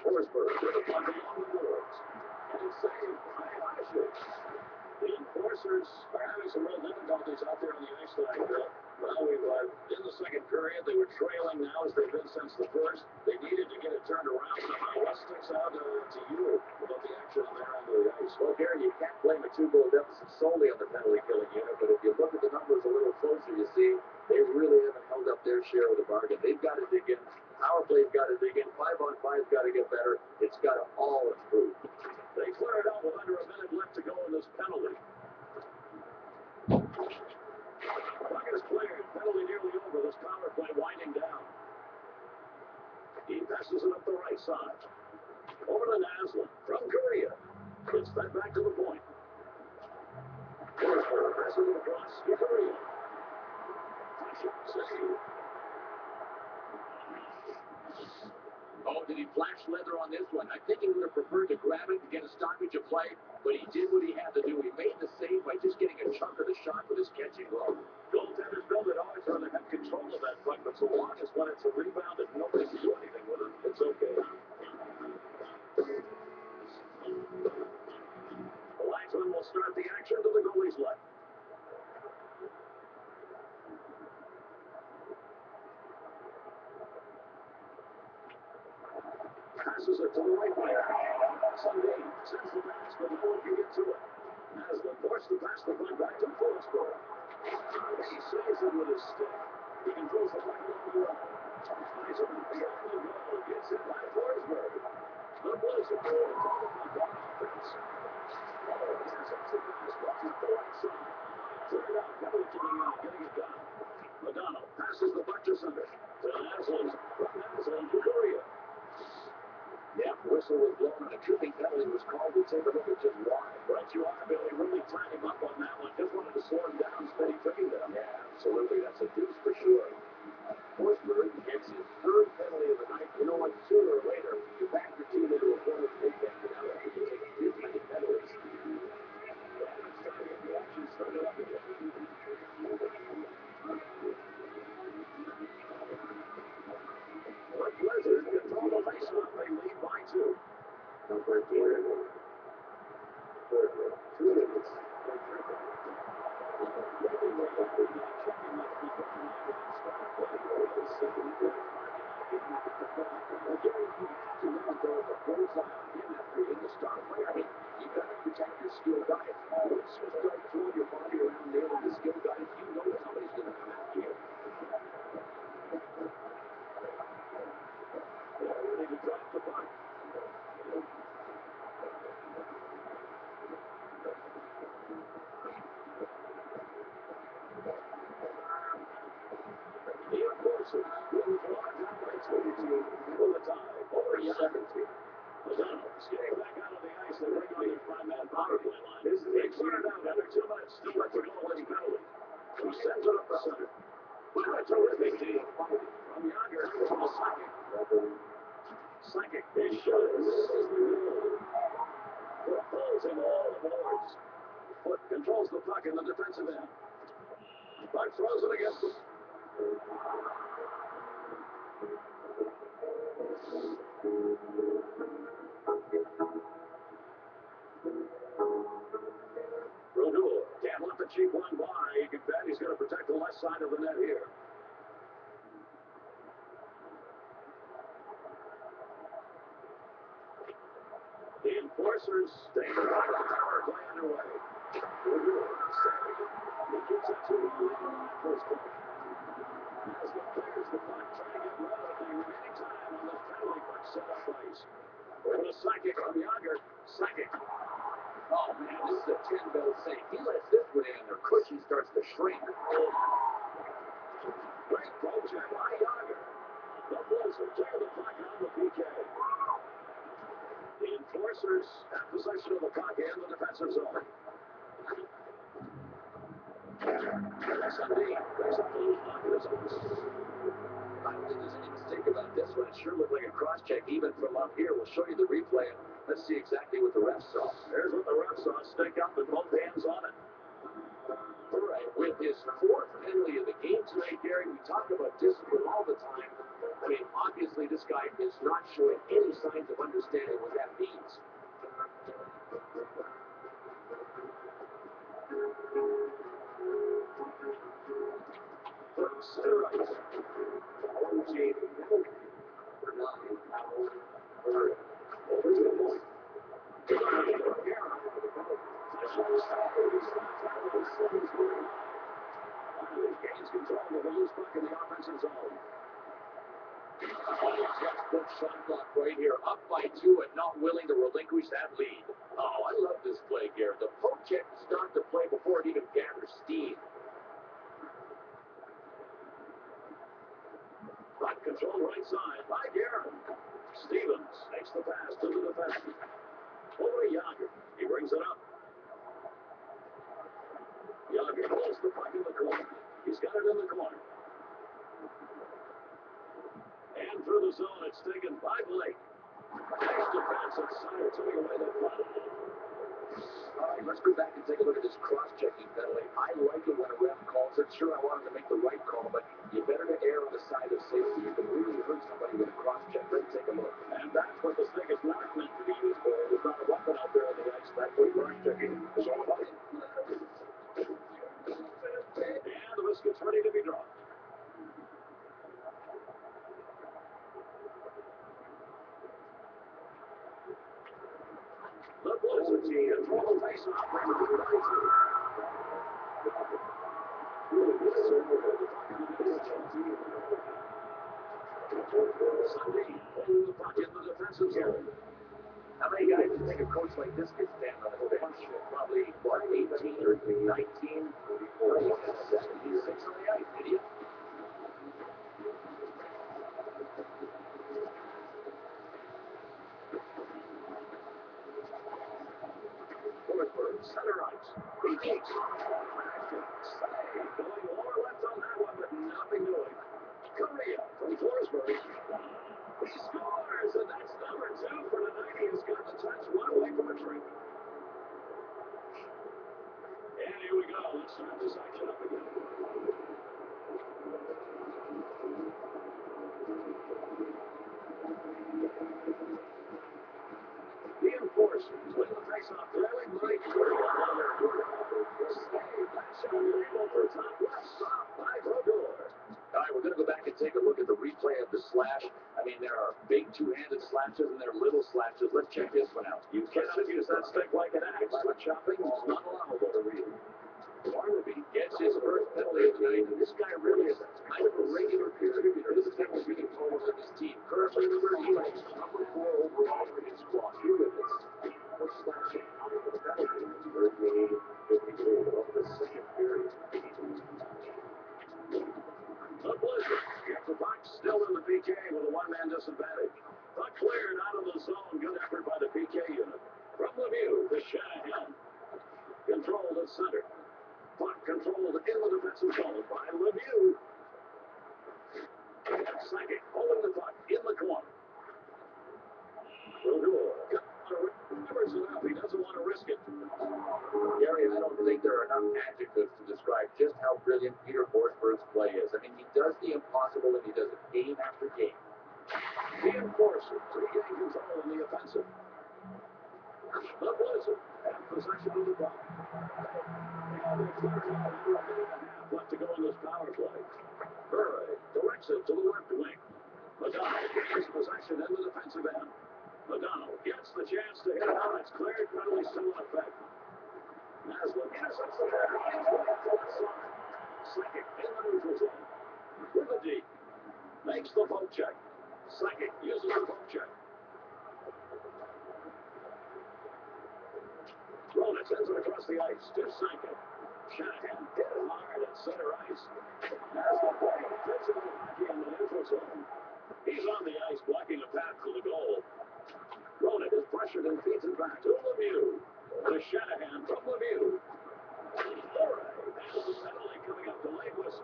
[SPEAKER 2] Forsberg with the puck along the boards. And it's saved by Asher. The enforcers are having some real difficulties out there on the ice tonight. Well, we've in the second period, they were trailing now as they've been since the first. They needed to get it turned around somehow. What sticks out to you about the action there on the ice?
[SPEAKER 3] Well, Gary, you can't blame a 2-goal deficit solely on the penalty killing unit, but if you look at the numbers a little closer, you see they really haven't held up their share of the bargain. They've got to dig in. Power play's got to dig in. 5-on-5's got to get better. It's got to all improve.
[SPEAKER 2] They clear it out with under a minute left to go in this penalty. Puck is cleared. Penalty nearly over. This power play winding down. He passes it up the right side. Over to Naslund from Korea. It's fed back to the point. Forsberg passes it across to Korea. Save.
[SPEAKER 3] Oh, did he flash leather on this one? I think he would have preferred to grab it and get a stoppage of play, but he did what he had to do. He made the save by just getting a chunk of the shot with his catching glove.
[SPEAKER 2] Goaltenders build it always rather have control of that puck, but so long as when it's a rebound and nobody can do anything with it, it's okay. The linesman will start the action to the goalie's left. Passes it to the right wing. Sundin sends the pass, but no one can get to it. Naslund forced to pass the puck back to Forsberg. He saves it with his stick. He controls the puck along the wall. He's on behind the goal. Gets it by Forsberg. The Blues are going to throw the puck on offense. Oh, intercepts the pass. Walks up the right side. Cleared out. Penalty coming out. Getting it done. Logano passes the puck to center. To Naslund. From Naslund to Korea.
[SPEAKER 3] Yeah, whistle was blown and a tripping penalty was called. We'll take a look at just why.
[SPEAKER 2] Right, you are, Billy. Really tied him up on that one. Just wanted to slow him down instead of tripping them.
[SPEAKER 3] Yeah, absolutely. That's a deuce for sure. Forsberg gets his 3rd penalty of the night. You know what? Sooner or later, you back your team into a forward big game. Now that you take this many penalties.
[SPEAKER 2] Well, it's time to get the action started up again. The Blizzards control the faceoff. They lead by 2.
[SPEAKER 3] Number 13. Thirdly, 2 minutes. You got to protect your skill guys. Once you start throwing your body around nailing the skill guys, you know somebody's going to come after you.
[SPEAKER 2] They're ready to drop the puck. The enforcers will draw down by 22 for the tie. Over 17. Logano skating back out of the ice. They bring on their 5-man power play line. They clear it out under 2 minutes. Still left to go on this penalty. He sends it up the center. What a terrific deal from Yager to Sakic. Sakic, his shot misses the goal. Foot falls in all the boards. Foot controls the puck in the defensive end. Puck throws it against him. Brodeur can't let the cheap one by. You can bet he's going to protect the left side of the net here. The enforcers stay on the power play underway. He gets it to the first point. As the players the puck trying to get rid of the remaining time on this penalty puck set up ice. Over to Sakic from Yager. Sakic.
[SPEAKER 3] Oh, man, this is a 10-bell save. He lets this one in, their cushion starts to shrink.
[SPEAKER 2] Great poke check by Yager. The Blizzard clear the puck on the PK. The enforcers have possession of the puck in the defensive zone. Sundin picks up the loose puck in his own.
[SPEAKER 3] I don't think there's any mistake about this one. It sure looked like a cross-check even from up here. We'll show you the replay. Let's see exactly what the ref saw.
[SPEAKER 2] Here's what the ref saw. Stick up and both hands on it.
[SPEAKER 3] All right, with his fourth penalty of the game tonight, Gary, we talk about discipline all the time. I mean, obviously this guy is not showing any signs of understanding what that means.
[SPEAKER 2] Center ice. OG penalty. For 9. Over to the point. Gains control of the loose puck in the offensive zone.
[SPEAKER 3] Textbook shot clock right here, up by 2 and not willing to relinquish that lead. Oh, I love this play, Gary. The poke check started the play before it even gathered steam.
[SPEAKER 2] Puck control right side by Guerin. Stevens makes the pass to the defenseman. Over to Yager. He brings it up. Yager pulls the puck in the corner. He's got it in the corner. And through the zone, it's taken by Blake. Nice defense and Sutter took away the puck.
[SPEAKER 3] All right, let's go back and take a look at this cross-checking penalty. I like it when a ref calls it. Sure, I wanted to make the right call, but you better to err on the side of safety. You can really hurt somebody with a cross-check. Let's take a look.
[SPEAKER 2] And that's what the stick is not meant to be used for. There's not a weapon out there on the ice. That's what cross-checking is all about. And the biscuit's ready to be dropped. The Blizzard team control the face-off. Sundin holding the puck in the defensive zone.
[SPEAKER 3] How many guys do you think a coach like this could stand on his bench? Probably, what, 18 or 19? Or he's got 76 on the ice, idiot.
[SPEAKER 2] Forsberg, center ice. He takes. Going lower left on that one, but nothing doing. Correa from Forsberg. He scores, and that's number 2 for tonight. He has got the touch, one away from a trick. And here we go. Let's start this action up again. The enforcers win the face-off, trailing Blake. For top left, stop by Brodeur.
[SPEAKER 3] All right, we're going to go back and take a look at the replay of the slash. I mean, there are big two-handed slashes and there are little slashes. Let's check this one out.
[SPEAKER 2] You cannot use that stick like an axe. But chopping is not allowable to read.
[SPEAKER 3] Barnaby gets his first penalty of the night, and this guy really is kind of a regular contributor to the technical performance of his team. Currently, number 4 overall for his squad. Here with us. For slashing out of the penalty. 38-54 of the second period.
[SPEAKER 2] The Blizzard get the puck still in the PK with a one-man disadvantage. Puck cleared out of the zone. Good effort by the PK unit. From Lemieux to Shanahan. Controlled at center. Puck controlled in the defensive zone by Lemieux. And second, holding the puck in the corner. Brodeur remembers enough. He doesn't want to risk it.
[SPEAKER 3] Gary, I don't think there are enough adjectives to describe just how brilliant Peter Forsberg's play is. I mean, he does the impossible and he does it game after game.
[SPEAKER 2] The enforcers regain control in the offensive. The Blizzard have possession of the puck. Left to go in this power play. Murray directs it to the left wing. McDonald gains possession in the defensive end. McDonald gets the chance to hit it out. It's cleared. Penalty still in effect. Naslund intercepts the ball. Left side. Second in the neutral zone. With a deep. Makes the poke check. Second uses the poke check. Ronan sends it across the ice to Sankin. Shanahan hit it hard at center ice. As the play takes it to hockey in the neutral zone. He's on the ice blocking a path to the goal. Ronan is pressured and feeds it back to Lemieux. To Shanahan from Lemieux. Murray handles the penalty coming up to late whistle.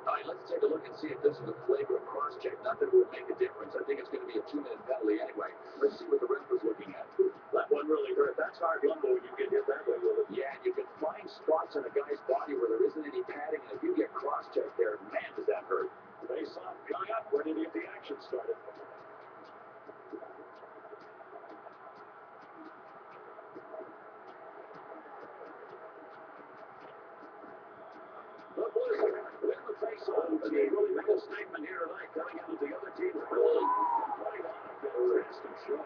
[SPEAKER 3] All right, let's take a look and see if this is a flagrant cross-check. Not that it would make a difference. I think it's going to be a 2-minute penalty anyway. Let's see what the ref was looking at.
[SPEAKER 2] That one really hurt. That's hard lumber when you get hit that way with it.
[SPEAKER 3] Yeah, you can find spots on a guy's body where there isn't any padding, and if you get cross-checked there, man, does that hurt.
[SPEAKER 2] Face off coming up. Ready to get the action started. The Blizzard win the face-off, and they really make a statement here tonight, coming out of the other team's ability to play on a fantastic show.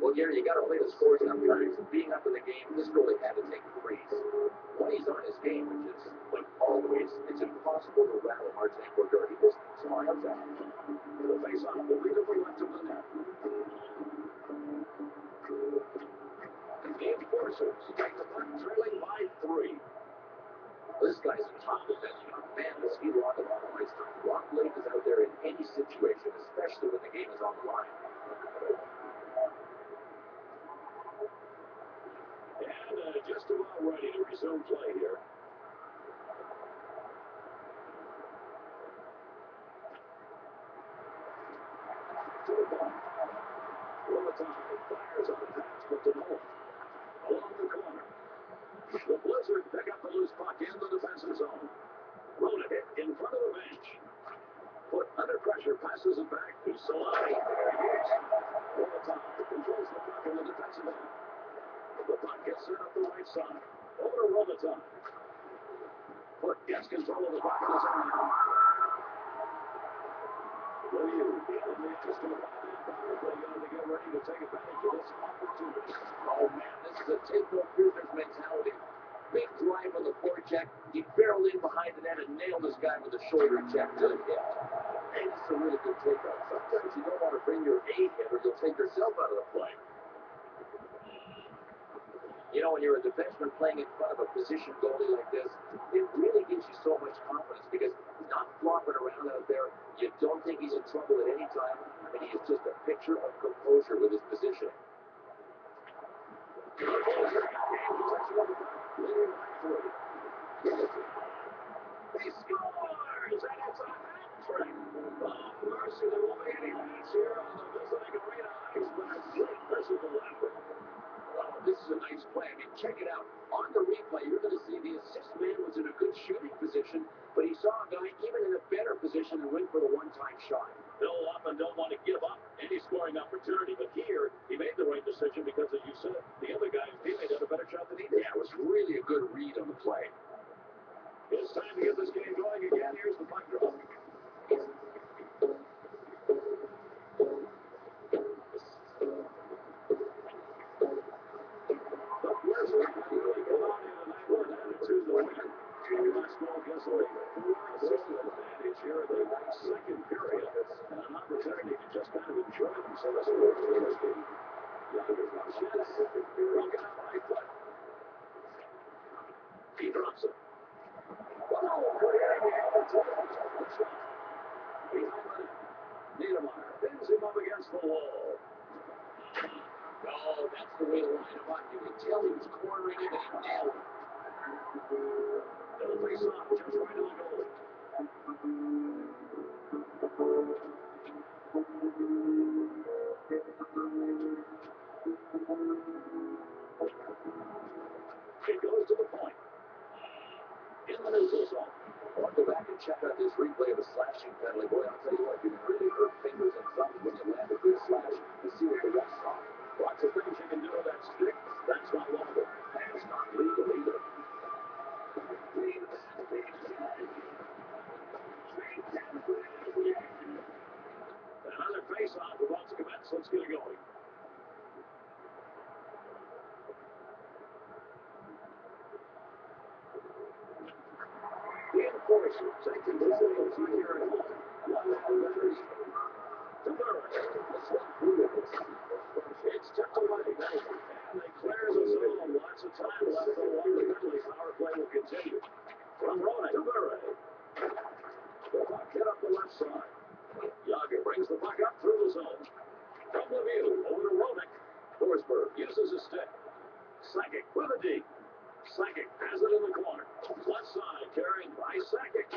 [SPEAKER 3] Well, Gary, you got to play the scores sometimes. Being up in the game, this goalie had to take a freeze. When he's on his game, which is, like always, it's impossible to rattle Martin Brodeur. He just smiles at him.
[SPEAKER 2] The face-off will be to the left of the net. The Enforcers take the puck, trailing by 3.
[SPEAKER 3] This guy's a top defender. Man, does he lock him on the ice time. Rock Lake is out there in any situation, especially when the game is on the line.
[SPEAKER 2] And just about ready to resume play here. To the ball. Romaton fires on the pass, but to Nolan. Along the corner. The Blizzard pick up the loose puck in the defensive zone. Ronan hit in front of the bench. Put under pressure, passes it back to Solani. Romaton controls the puck in the defensive end. The puck gets sent up the right side. Over to Romaton. Put gets control of the puck in his own end. Lemieux in the interest of the power play, going to get ready to take advantage of this opportunity.
[SPEAKER 3] Oh, man, this is a take-no-prisoners mentality. Big drive on the forecheck. He barreled in behind the net and nailed this guy with a shoulder check to the hip. And it's a really good takeout. Sometimes you don't want to bring your A hit or you'll take yourself out of the play. You know, when you're a defenseman playing in front of a position goalie like this, it really gives you so much confidence because he's not flopping around out there. You don't think he's in trouble at any time, and he is just a picture of composure with his positioning.
[SPEAKER 2] He scores, and it's a hat trick. Oh, mercy, there won't be any hats here on the visiting arena ice, but a great physical effort.
[SPEAKER 3] Wow, this is a nice play. I mean, check it out. On the replay, you're going to see the assist man was in a good shooting position, but he saw a guy even in a better position and went for the one-time shot.
[SPEAKER 2] Bill often don't want to give up any scoring opportunity, but here he made the right decision because, as you said, the other guy, he made a better shot than he did.
[SPEAKER 3] Yeah, it was really a good read on the play.
[SPEAKER 2] It's time to get this game going again. Here's the puck drop. The Blizzard really come out here tonight with an attitude to win. Basketball gets a 4-0 advantage here in the second period, and an opportunity to just kind of enjoy themselves. Broken out by foot. He drops it. Niedermeyer pins him up against the wall.
[SPEAKER 3] Oh, that's the way to line him up. You could tell he was cornering him and he nailed him.
[SPEAKER 2] They'll face off just right on the goalie. It goes to the point. In the neutral zone.
[SPEAKER 3] I want to go back and check out this replay of a slashing penalty. Boy, I'll tell you what, you can really hurt fingers and thumbs when you land a good slash and see what the ref saw. Rock
[SPEAKER 2] lots of things you can do with that stick. That's not one of them. And it's not legal either. Another face-off about to commence. Let's get it going. The enforcer taking the field here at home. One batters. To Burris. It's tipped away. And they clear the zone. Lots of time left for one. The penalty power play will continue. From Ronan to Burris. The puck hit up the left side. Yager brings the puck up through the zone. From Lemieux over to Roenick. Forsberg uses his stick. Sakic with a D. Sakic has it in the corner. Left side carried by Sakic.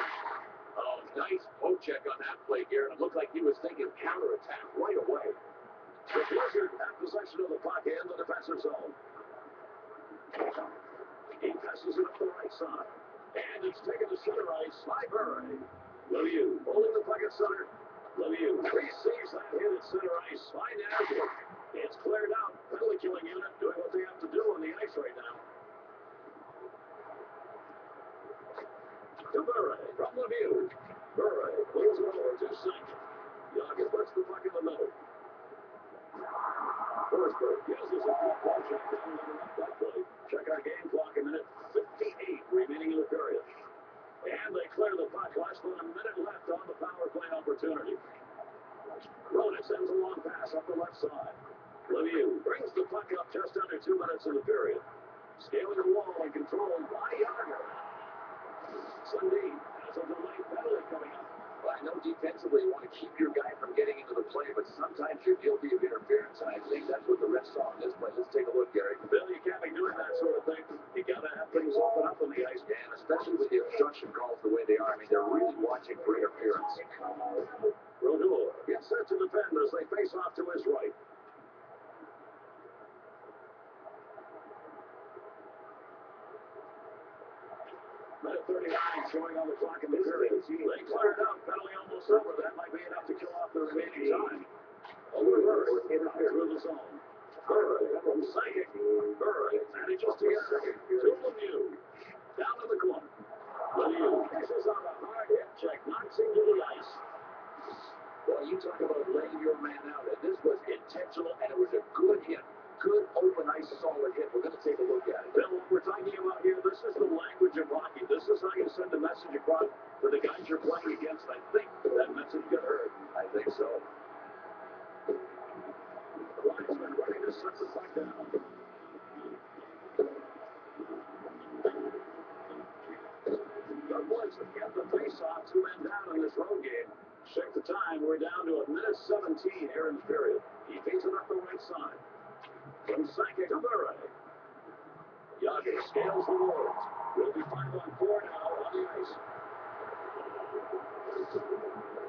[SPEAKER 3] Oh, nice poke check on that play, Garrett. It looked like he was thinking counterattack right away.
[SPEAKER 2] The Blizzard have possession of the puck in the defensive zone. He passes it up the right side. And it's taken to center ice by Burry. Lemieux holding the puck at center. Lemieux receives that hit at center ice by Nasby. It's cleared out. Penalty killing unit doing what they have to do on the ice right now. To Burry from Lemieux. Burry moves it over to Sakic. Yager puts the puck in the middle. Forsberg uses it for a ball check down on the right play. Check our game clock, a minute 58 remaining in the period. And they clear the puck. Less than a minute left on the power play opportunity. Ronan sends a long pass up the left side. Lemieux brings the puck up just under 2 minutes in the period. Scaling the wall and controlled by Yager. Sundin has a delayed penalty coming up.
[SPEAKER 3] Well, I know defensively you want to keep your guy from getting into the play, but sometimes you're guilty of interference, and I think that's what the refs saw in this play. Let's take a look, Gary.
[SPEAKER 2] Bill, you can't be doing that sort of thing. You got to have things open up on the ice.
[SPEAKER 3] And especially with the obstruction calls the way they are. I mean, they're really watching for interference.
[SPEAKER 2] Brodeur gets set to defend as they face off to his right. Minute 39 showing on the clock in the period. They clear it out. Penalty almost over. That might be enough to kill off the remaining time. Over Burry through the zone. Burry from Sakic. Burry manages to get second. To Lemieux. Down to the corner. Lemieux catches on a hard hit check. Knocks him to the ice.
[SPEAKER 3] Well, you talk about laying your man out, and this was intentional, and it was a good hit. Good open ice, solid hit. We're going to take a look at it.
[SPEAKER 2] Bill, what we're talking about here, this is the language of hockey. This is how you send a message across to the guys you're playing against. I think that message got heard.
[SPEAKER 3] I think so.
[SPEAKER 2] The linesman ready to set the puck down. The Blitz get the face-off 2 men down in this road game. Check the time. We're down to a minute 17 here in the period. He feeds it up the right side. From Sakic to Burry. Yager scales the boards. Will be 5-on-4 now on the ice.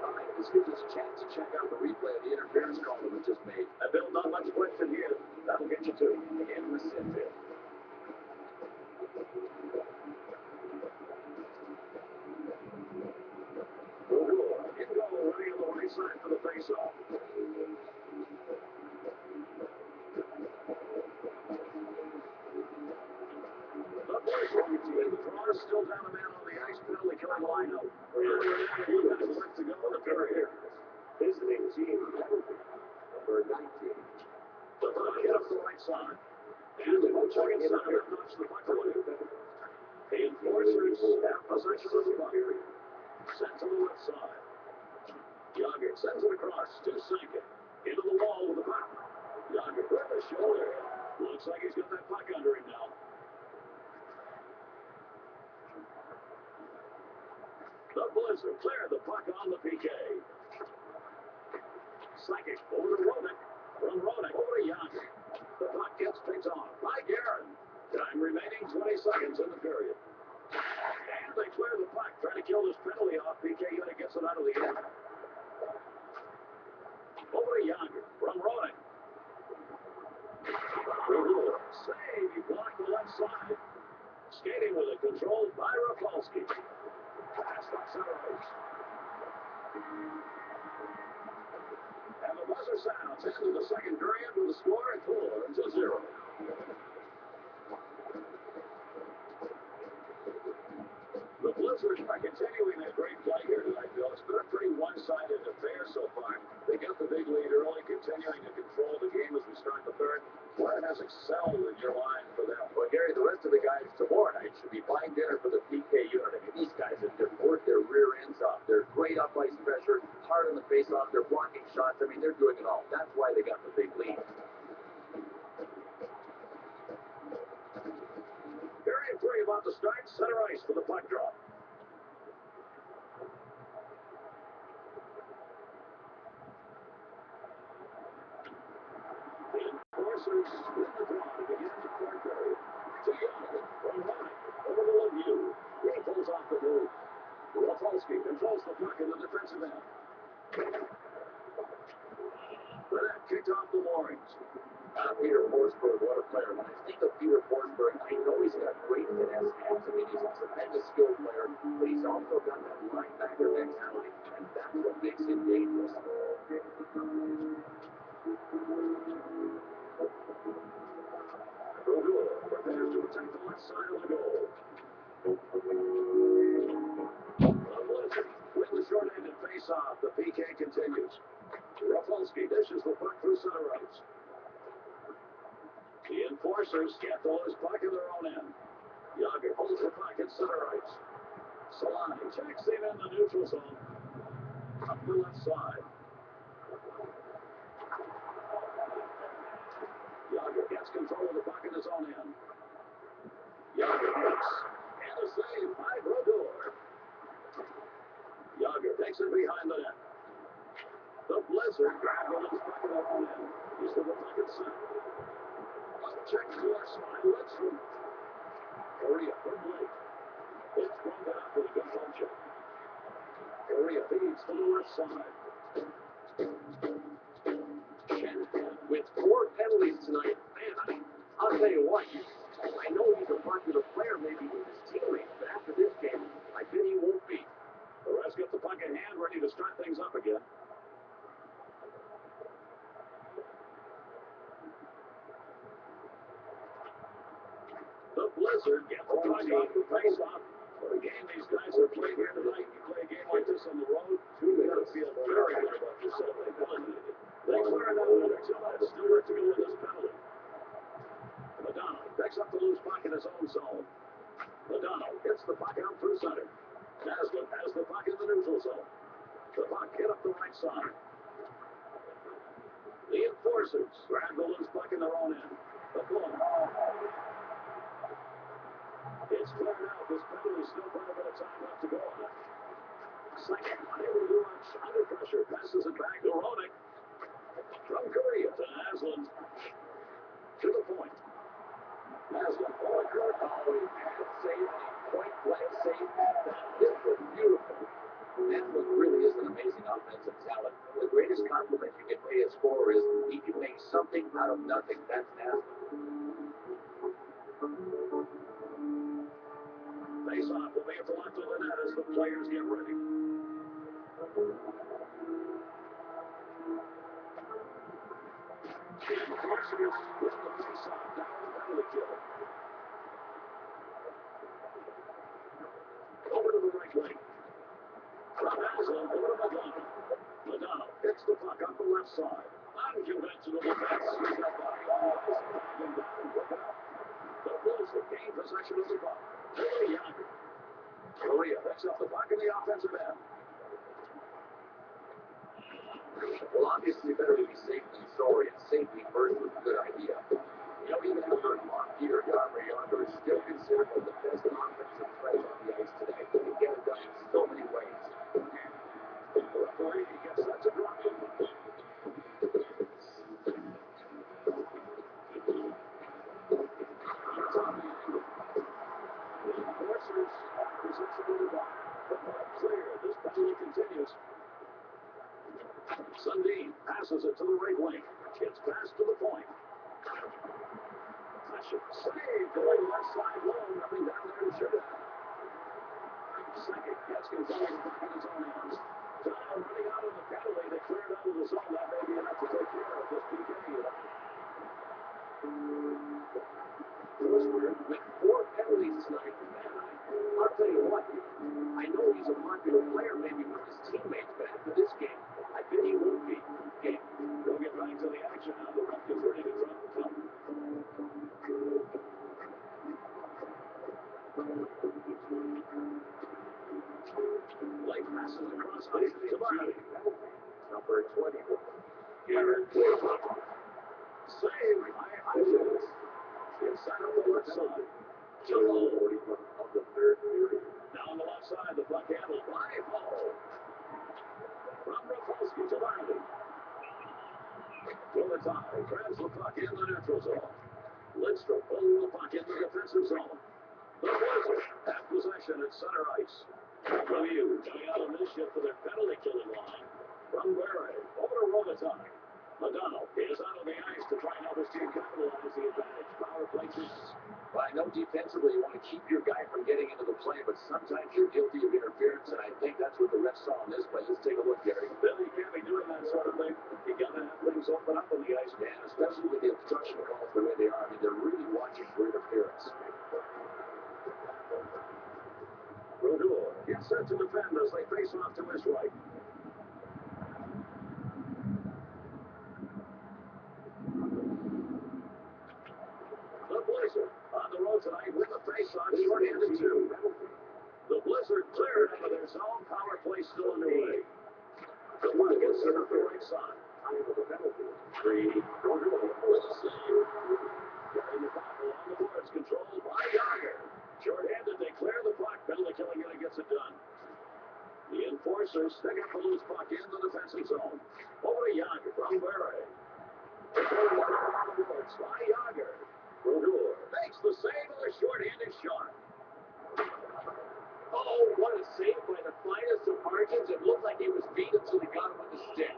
[SPEAKER 3] All right, this gives us a chance to check out the replay of the interference call that we just made.
[SPEAKER 2] Bill, not much question here. That'll get you two.
[SPEAKER 3] In the center.
[SPEAKER 2] Brodeur in goal, ready on the right side for the face-off. The draw still down a man on the ice, penalty killing lineup. And we're down to 2 minutes left to go in the period.
[SPEAKER 3] Visiting team, number 19.
[SPEAKER 2] The puck hit up the right side. And the coach against center knocks the puck away. The enforcers have possession of the puck. Sent to the left side. Yager sends it across to Sakic. Into the wall with the puck. Yager with the shoulder. Looks like he's got that puck under him now. The Blizzard clear the puck on the PK. Sakic over to Roenick. From Roenick over to Yager. The puck gets picked off by Guerin. Time remaining 20 seconds in the period. And they clear the puck, trying to kill this penalty off. PK unit gets it out of the air. Over to Yager. From Roenick. Brodeur. Save. He blocked the left side. Skating with it, controlled by Rafalski. Pass up center ice. And the buzzer sounds into the second period with the score 4-0. The Blizzards are continuing their great play here tonight, Bill. It's been a pretty one-sided affair so far. They got the big lead early, continuing to control the game as we start the third. Where has excelled in your line for them?
[SPEAKER 3] Well, Gary, the rest of the guys tomorrow night should be buying dinner for the PK unit. I mean, these guys have just worked their rear ends off. They're great up ice pressure, hard on the face-off. They're blocking shots. I mean, they're doing it all. That's why they got the big lead.
[SPEAKER 2] Period 3 about to start. Center ice for the puck drop. The enforcers win the draw to begin the third period. To Young, from right, over to Lemieux. He pulls off the move. Rafalski controls the puck in the defensive end. The net kicked off the Lourings.
[SPEAKER 3] Peter Forsberg, what a player. When I think of Peter Forsberg, I know he's got great finesse hands. I mean, he's a tremendous skill player, but he's also got that linebacker mentality, and that's what makes him dangerous.
[SPEAKER 2] Brodeur prepares to attack the left side of the goal. The Blizzards win the short-handed face-off. The PK continues. Rafalski dishes the puck through center ice. The enforcers get the loose puck in their own end. Yager holds the puck at center ice. Solani checks him in the neutral zone. Up the left side. Yager gets control of the puck in his own end. Yager hits. And a save by Brodeur. Yager takes it behind the net. The Blizzard grab the loose puck in their own end. He's with the puck at center. Check to our side. Lidstrom. Korea from Blake. It's thrown back with a good function. Korea feeds to the left side.
[SPEAKER 3] Shanahan with 4 penalties tonight. Man, I'll tell you what, I know he's a popular player maybe with his teammates, but after this game, I bet he won't be.
[SPEAKER 2] The Reds get the puck in hand, ready to start things up again. The Blizzard get the puck off the face-off. What a game these guys have played here tonight. You play a game like this on the road, you got to feel very good about yourself. They clear it out, and Gillette still left to go with this penalty. Madonna picks up the loose puck in his own zone. Madonna gets the puck out through center. Naslund has the puck in the neutral zone. The puck hit up the right side. The enforcers grab the loose puck in their own end. The ball. It's cleared out. This penalty still quite a bit of time left to go on it. Second, unable to do much under pressure. Passes it back to Roenick. From Korea to Naslund. To the point. Naslund pulling her.
[SPEAKER 3] Oh, he can't save any point-blank save at that. This was beautiful. Naslund really is an amazing offensive talent. The greatest compliment you can pay a scorer is he can make something out of nothing. That's Naslund.
[SPEAKER 2] Face-off will be at the left of the net as the players get ready. The enforcers win the face-off down the penalty kill. Over to the right wing. From Naslund over to Madonna. Madonna hits the puck up the left side. Unconventional defense. He's got body on the ice. And down, pick it up. The Blizzard gain possession of the puck. Billy Yager. Korea picks up the puck in the offensive end.
[SPEAKER 3] Well, obviously, better to be safe than sorry, and safety first was a good idea. You know, even after Peter Yager is still considered one of the best offensive players on the ice today. He can get it done in so many ways.
[SPEAKER 2] The referee gets set to drop him. The enforcers have possession of the puck. The puck clear. This penalty continues. Sundin passes it to the right wing. Gets passed to the point. Fletcher saved going left side low. Nothing down there to shoot it. Second gets control of the puck in his own hands. Time running out of the penalty. They cleared out of the zone. That may be enough to take care of this PK.
[SPEAKER 3] Forsberg with 4 penalties tonight. Man, I'll tell you what. I know he's a popular player, maybe with his teammates, but after this game, I bet he won't be. Game.
[SPEAKER 2] We'll get back to the action now. The puck is ready to drop the puck. Light passes across ice to Barney.
[SPEAKER 3] Number 20.
[SPEAKER 2] Garrett. Save by Hodges. Inside of the left side. Joel.
[SPEAKER 3] 41 of the third period.
[SPEAKER 2] Now on the left side, the puck handled by Hall. From Rafalski to Barney. Volatai grabs the puck in the neutral zone. Lidstrom pulling the puck in the defensive zone. The Blazers have possession at center ice. Lemieux coming out of mischief for their penalty killing line. From Barry over to Robitaille. Madonna is out of the ice to try and help his team capitalize the advantage. Power play chances.
[SPEAKER 3] Well, I know defensively you want to keep your guy from getting into the play, but sometimes you're guilty of interference, and I think that's what the refs saw in this play. Let's take a look, Gary.
[SPEAKER 2] Billy can't be doing that sort of thing. You got to have things open up on the ice.
[SPEAKER 3] Man, especially with the obstruction calls the way they are. I mean, they're really watching for interference.
[SPEAKER 2] Brodeur gets set to defend as they face off to his right. The Blizzard on the road tonight with a face-off, short-handed two. The Blizzard cleared out of their zone. Power play still underway. The puck gets set up the right side. Brodeur with a save. Carrying the puck along the boards, controlled by Yager. Short-handed, they clear the puck. Penalty killing unit gets it done. The enforcers stick up the loose puck in the defensive zone. Over to Yager from Barry. By Yager. Brodeur makes the save with a short-handed shot.
[SPEAKER 3] Oh, what a save by the finest of margins. It looked like he was beat until he got him with the stick.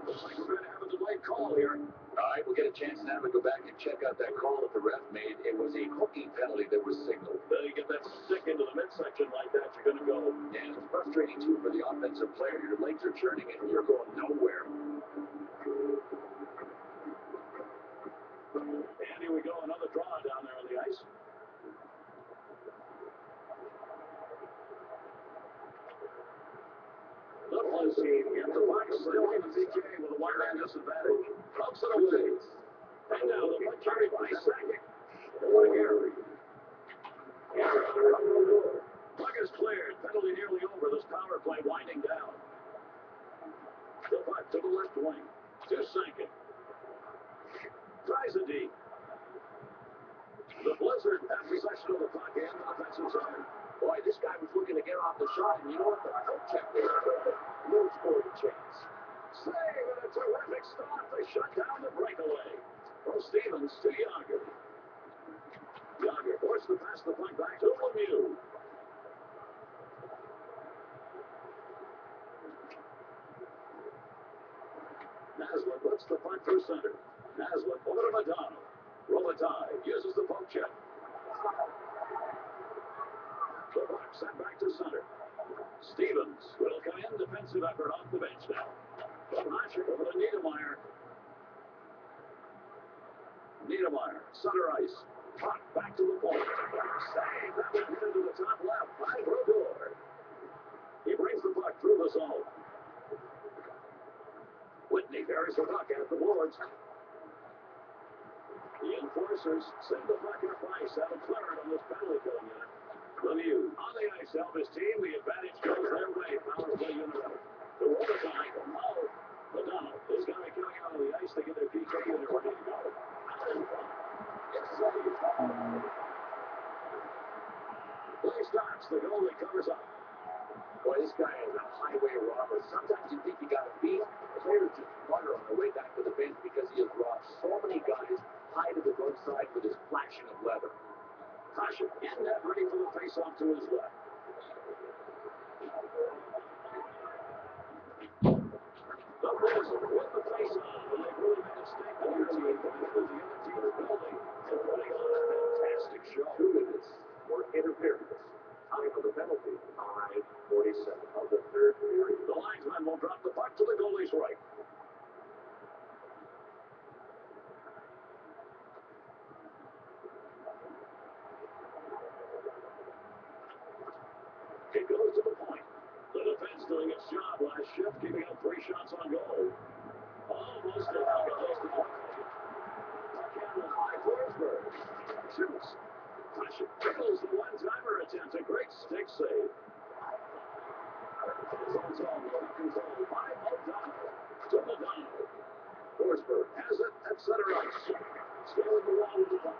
[SPEAKER 2] Looks like we're going to have a delayed call here.
[SPEAKER 3] All right, we'll get a chance now to go back and check out that call that the ref made. It was a hooking penalty that was signaled.
[SPEAKER 2] You get that stick into the midsection like that, you're going to go.
[SPEAKER 3] And it's frustrating, too, for the offensive player. Your legs are churning and you're going nowhere.
[SPEAKER 2] And here we go, another draw down there on the ice. The Blue team gets the puck still in the PK with a one-man disadvantage. Pumps it away. And now the puck carried by Sakic. Over to Gary. Puck is cleared. Penalty nearly over. This power play winding down. The puck to the left wing. To Sakic. Tries a deep. The Blizzard have possession of the puck and the offensive zone.
[SPEAKER 3] Boy, this guy was looking to get off the shot, and you know what? The poke check was perfect. No scoring chance.
[SPEAKER 2] Save and a terrific stop to shut down the breakaway. From Stevens to Yager. Yager forced to pass the puck back to Lemieux. Naslund puts the puck through center. Naslund over to Madonna. Robitaille uses the poke check. The puck sent back to center. Stevens will come in. Defensive effort off the bench now. From Hasek over to Niedermeyer. Niedermeyer, center ice. Puck back to the point. Save. That went into the top left by Brodeur. He brings the puck through the zone. Whitney carries the puck at the boards. The enforcers send the puck up ice. That'll clear it on this penalty killing unit. Lemieux on the ice to help his team. The advantage goes their way. Power play unit out. The Robitaille. Oh, Madonna is going to be coming out of the ice to get their PK unit ready to go. It's saved. Play stops. The goalie covers up.
[SPEAKER 3] Boy, this guy is a highway robber. Sometimes you think you got a beat. Players just flutter on their way back to the bench because he has robbed so many guys high to the right side with his flashing of leather.
[SPEAKER 2] Hasek in net ready for the face-off to his left. The Blizzard with the face-off, and they've really made a statement here to advantage of the other team's building and putting on a fantastic show.
[SPEAKER 3] 2 minutes for interference.
[SPEAKER 2] time of the penalty. 5:47 of the third period. The linesman will drop the puck to the goalie's right. It goes to the point. The defense doing its job last shift, keeping up 3 shots on goal. Almost a knock it goes to the puck handled by Forsberg. Shoots. Pressure tickles the one-timer attempt. A great stick save. It's all under control by O'Donnell. To O'Donnell. Forsberg has it at center ice. Scaling the wall with the puck.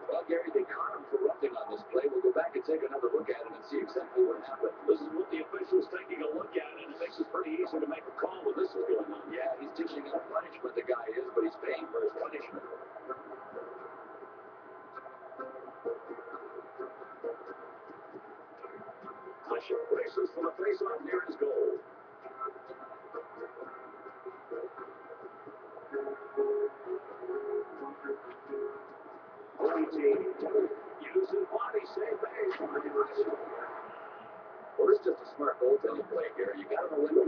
[SPEAKER 3] Well, Gary, they caught him for roughing on this play. We'll go back and take another look at it and see exactly what happened.
[SPEAKER 2] This is what the official's taking a look at, and it makes it pretty easy to make a call when this is going on.
[SPEAKER 3] Yeah, he's dishing out punishment, the guy is, but he's paying for his punishment.
[SPEAKER 2] Bishop races for the face-off near his goal. Using body save base.
[SPEAKER 3] Well, this is just a smart goaltending play, Gary. You got to know when to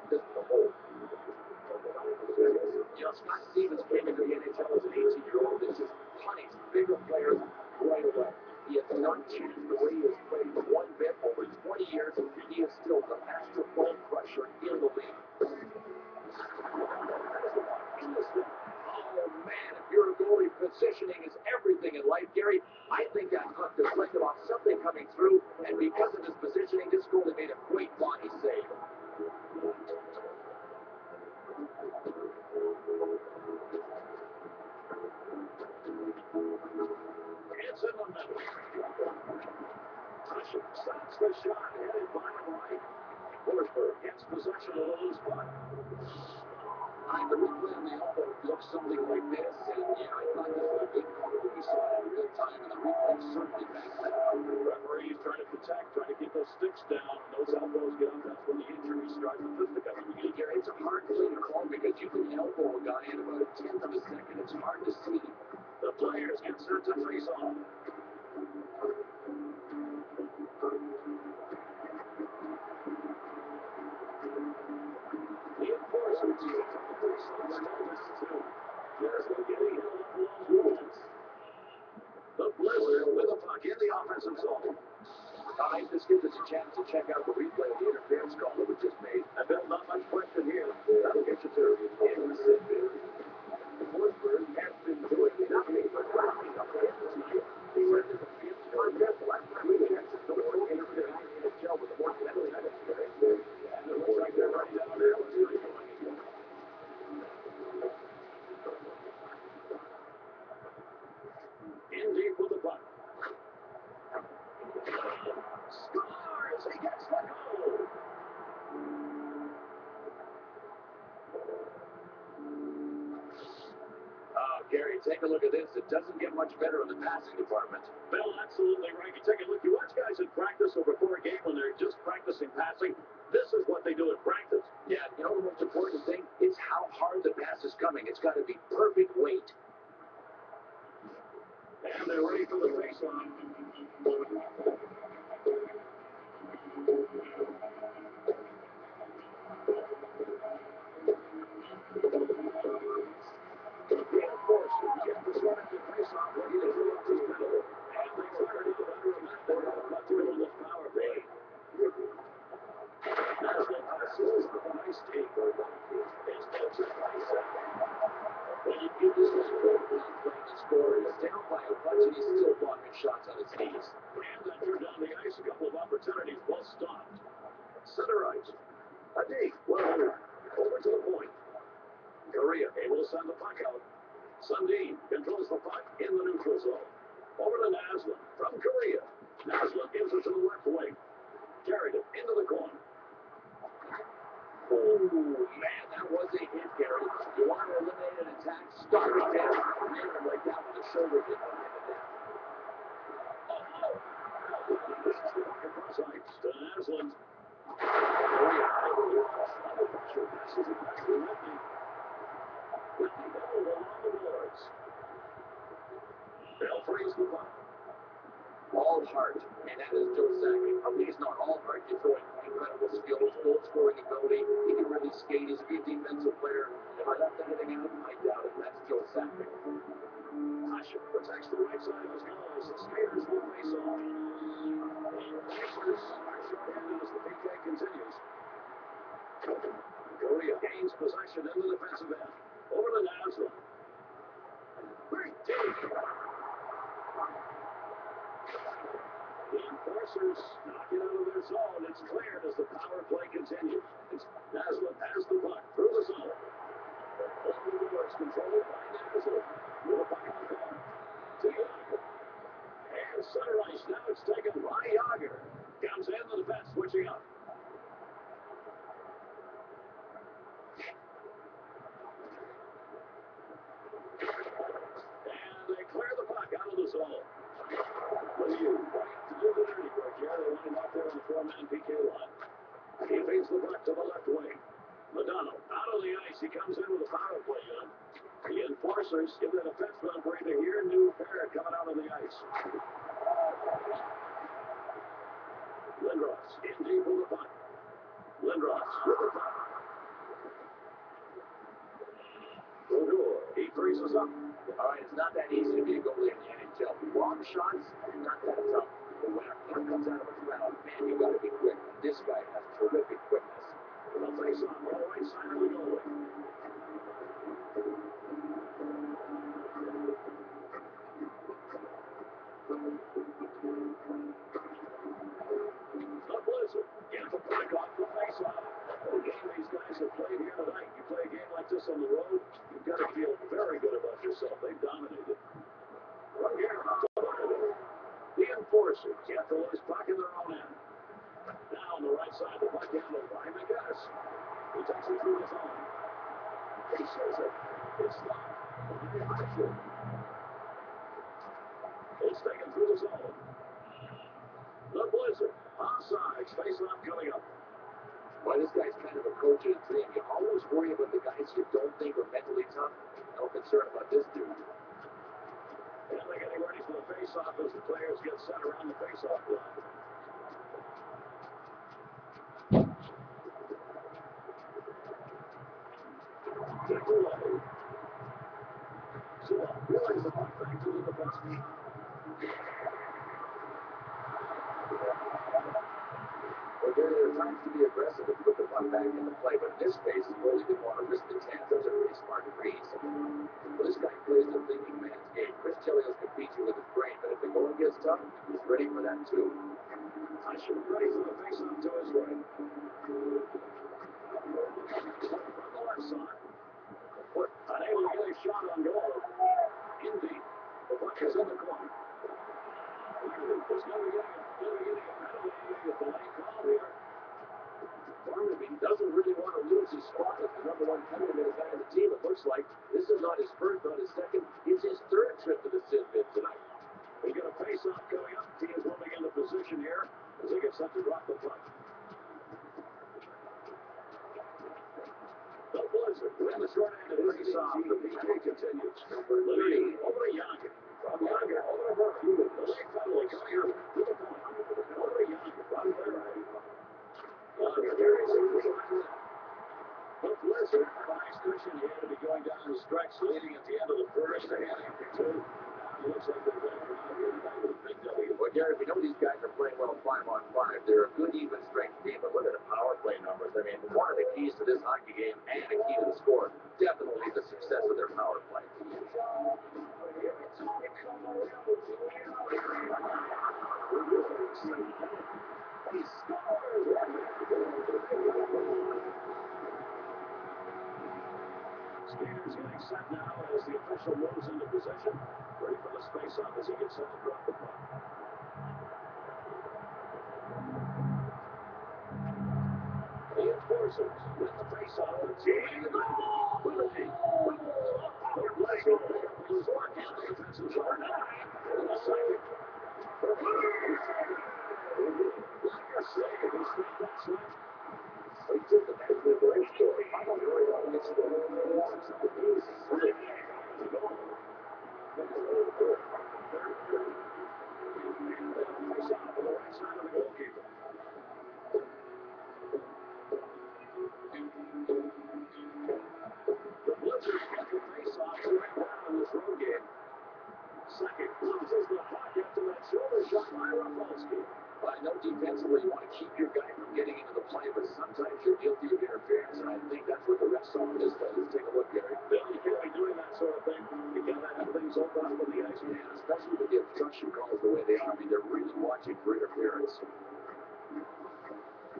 [SPEAKER 3] fist the hole. You know, Scott Stevens came into the NHL as an 18-year-old and just punished bigger players right away. He has not changed the way he has played one bit over 20 years. He is still the master ball crusher in the league. Oh, man, if you're a goalie, positioning is everything in life, Gary. I think that puck deflected off something coming through, and because of his positioning, this goalie made a great body save.
[SPEAKER 2] It's in the middle. Bishop stops the shot, headed by the right. Forsberg gets possession of the loose puck.
[SPEAKER 3] The replay on the elbow looks something like this, and yeah, I thought this was a good call when we saw it in real time, and the replay certainly backs that up.
[SPEAKER 2] Referees trying to protect, trying to keep those sticks down. Those elbows get up, that's when the injury starts. The fisticuffs begin.
[SPEAKER 3] Gary, it's a hard play to call because you can elbow a guy in about a tenth of a second. It's hard to see.
[SPEAKER 2] The players get set to face off. The enforcer team from the face off starts too. There's no getting held up along movements. The Blizzard with the puck in the offensive zone.
[SPEAKER 3] All right, this gives us a chance to check out the replay of the interference call that was just made.
[SPEAKER 2] And Bill, not much question here. That'll get you to innocent bid.
[SPEAKER 3] Forsberg has been doing nothing but racking up hits tonight. He went to the field contest last time we checked. No one interfered in the NHL with the more penalty experience.
[SPEAKER 2] And it looks like they're right down there. Let's see what's going on. In deep with the puck. Scores! He gets the goal!
[SPEAKER 3] Gary, take a look at this. It doesn't get much better in the passing department.
[SPEAKER 2] Bill, absolutely right. You take a look. You watch guys in practice or before a game when they're just practicing passing. This is what they do in practice.
[SPEAKER 3] Yeah, you know the most important thing? It's how hard the pass is coming. It's got to be perfect weight.
[SPEAKER 2] And they're ready for the face-off. Reinforced. Just the start of the face-off, ready to throw up this penalty. And they fired it under a minute. They're going to cut through on this power play. National passes with a nice take. It's Belcher face
[SPEAKER 3] When you give this guy credit for not playing the score, he's down by a bunch and he's still blocking shots on his knees.
[SPEAKER 2] And that drew down the ice. A couple of opportunities, both stopped. Center ice. A D. Well under. Over to the point. Korea able to send the puck out. Sundin controls the puck in the neutral zone. Over to Naslund from Korea. Naslund gives it to the left wing. Carried it into the corner.
[SPEAKER 3] Oh, man, that was a hit, Gary. You want to eliminate an attack, start it there, nail him like that with the shoulder hit behind the net.
[SPEAKER 2] This is the puck across ice to Naslund.
[SPEAKER 3] Korea.
[SPEAKER 2] Under pressure, passes it back to Whitney. Whitney ball along the boards. They'll freeze the puck.
[SPEAKER 3] all heart, and that is Joe Sakic. Probably he's not all heart. He's showing incredible skills, goal scoring ability. He can really skate. He's a good defensive player. If I left anything out, I doubt it. That's Joe Sakic.
[SPEAKER 2] Tasha protects the right side of his goals. The skaters will face off. The Pacers are shorthanded as the PK continues. Korea gains possession in the defensive end. Over to Nazla. Great dig. The enforcers knock it out of their zone. It's cleared as the power play continues. It's Nazla has the puck through the zone. Over the boards controlled by Nazla. With a puck in the corner. To Yager. And center ice. Now it's taken by Yager. Comes in the defense, switching up. And they clear the puck out of the zone. Lemieux trying to do the dirty work here. They want him out there on the four-man PK line. He feeds the puck to the left wing. Madonna out of the ice. He comes in with a power play on. The enforcers give the defenseman a breather here. New pair coming out of the ice. Lindros in deep with the puck. Lindros with the puck. Brodeur, he freezes up.
[SPEAKER 3] All right, it's not that easy to be a goalie in the NHL. Long shots, not that tough. But when a puck comes out of his mouth, man, you got to be quick. This guy has terrific quickness.
[SPEAKER 2] The face-off on the right side of the goalie. The Blizzard get the puck off the face-off. The game these guys have played here tonight. You play a game like this on the road, you've got to feel very good about yourself. They've dominated. Right here, the enforcers get the loose puck in their own end. Now on the right side, the puck handled by McGinnis. He takes it through the zone. He shows it. It's stopped. It's taken through the zone. The Blizzard, offside, face-off coming up.
[SPEAKER 3] Well, this guy's kind of a coach's dream. You always worry about the guys you don't think are mentally tough. No concern about this dude.
[SPEAKER 2] And they're getting ready for the face-off as the players get set around the face-off line. Take away. So, realize the puck back to the defenseman.
[SPEAKER 3] Well, there are times to be aggressive and put the puck back into play, but in this case, the goalie didn't want to risk the chance. Those are pretty smart frees. Well, this guy plays the thinking man's game. Chris Chelios can beat you with his brain, but if the going gets tough, he's ready for that too.
[SPEAKER 2] I should be ready for the face-off to his right. From the left side. But unable to get a shot on goal. Indeed. The puck is in the corner. There's no getting a penalty. The delay call here.
[SPEAKER 3] Barnaby doesn't really want to lose his spot as the number one penalty guy on the team. It looks like this is not his first, not his second. It's his third trip to the Sid Pit tonight.
[SPEAKER 2] We got a face-off coming up. Teams moving into position here as they get set to drop the puck. The Blizzard win the short-handed face-off. The PK continues. Liberty over to Yager. From Yager over to Murray. The late penalty coming up to the point. Over to Yager. From Murray. Yager carries it to the line. The Blizzard finds cushion here to be going down the stretch, leading at the end of the first and after two. Now it looks like they're going to come out here tonight with a big W.
[SPEAKER 3] Well, Gary, we know these guys are playing well 5-on-5. They're a good even strength team, but look at the power play numbers. I mean, one of the keys to this hockey game and a key to the score, definitely the success of their power play.
[SPEAKER 2] He scores! Skaters getting set now as the official moves into position. Ready for the space-off as he gets set to drop the puck. The enforcers with the face-off. Liberty. The Blizzard pick up the short in the defensive zone. In the second. Lager save. He stayed that slip.
[SPEAKER 3] He took the back with the right score. I don't know how to score.
[SPEAKER 2] side of the goalkeeper. The Blizzards get the face-off right down in this road game. Second loses the puck after that shoulder shot by Rafalski.
[SPEAKER 3] I know defensively you want to keep your guy from getting into the play, but sometimes you're guilty of interference, and I think that's what the ref saw in this play. Let's take a look, Gary.
[SPEAKER 2] Bill, you can't be doing that sort of thing. You gotta have things open up on the ice.
[SPEAKER 3] And especially with the obstruction calls the way they are. I mean, they're really watching for interference.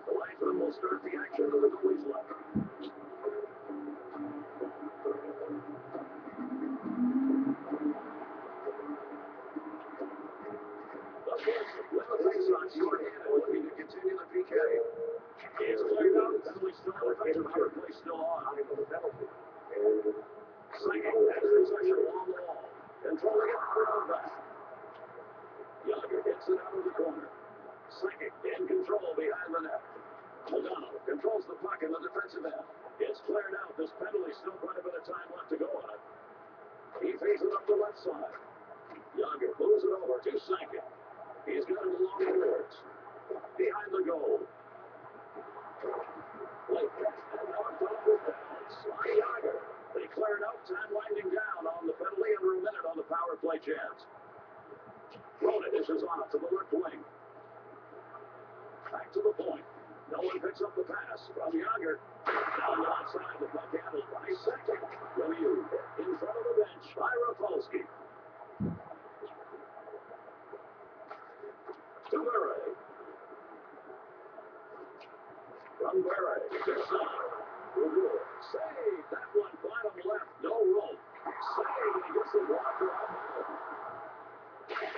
[SPEAKER 2] The linesman will start the action to the goalie's left. The Blizzards win the face-off short-handed, looking to continue the PK. It's cleared out. Penalty still in effect. Power play still on. Second has possession along the wall. Controlling it around back. Yager hits it out of the corner. Second in control behind the net. O'Donnell controls the puck in the defensive end. It's cleared out. This penalty still quite a bit of time left to go on it. He feeds it up the left side. Yager moves it over to second. He's got it along the boards. Behind the goal. Late pass and knocked off his balance. On Yager. They clear it out. Time winding down on the penalty under a minute on the power play chance. Rona dishes off to the left wing. Back to the point. No one picks up the pass from Yager. Down the outside, the puck handled by second. Lemieux in front of the bench by Rafalski. To Murray. From Murray to Side. Save. That one bottom left. No room. Save. And he gets the blocker out there.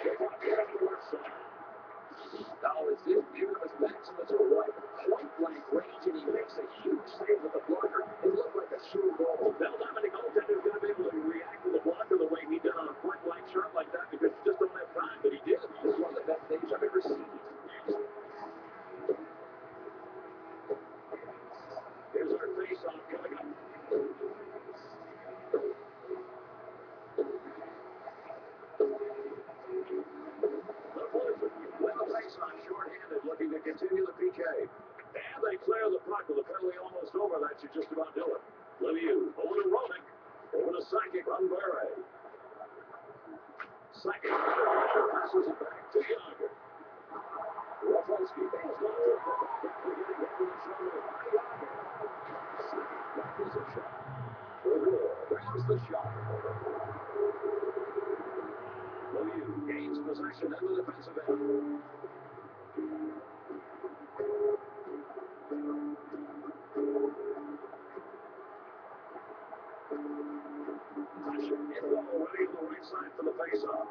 [SPEAKER 2] The puck down the left side.
[SPEAKER 3] Now, as if Pyramus Maximus are right point blank range, and he makes a huge save with the blocker. It looked like a sure goal.
[SPEAKER 2] Now, Dominic Goaltender is going to be able to react to the blocker the way he did on a point blank shot like that because you just don't have time, but he did.
[SPEAKER 3] This is one of the best saves I've ever seen.
[SPEAKER 2] Here's our face-off coming up. The Blizzards win the face-off short-handed, looking to continue the PK. And they clear the puck with the penalty almost over. That should just about do it. Lemieux over to Roenick. Over to Sakic on Murray. Sakic passes it back to Yager. Rafalski falls down to the puck. Quickly getting hit in the shoulder by Yager. Sakic blockers a shot. Grabs the shot. Lemieux gains possession in the defensive end. Tasha in goal, ready on the right side for the face-off.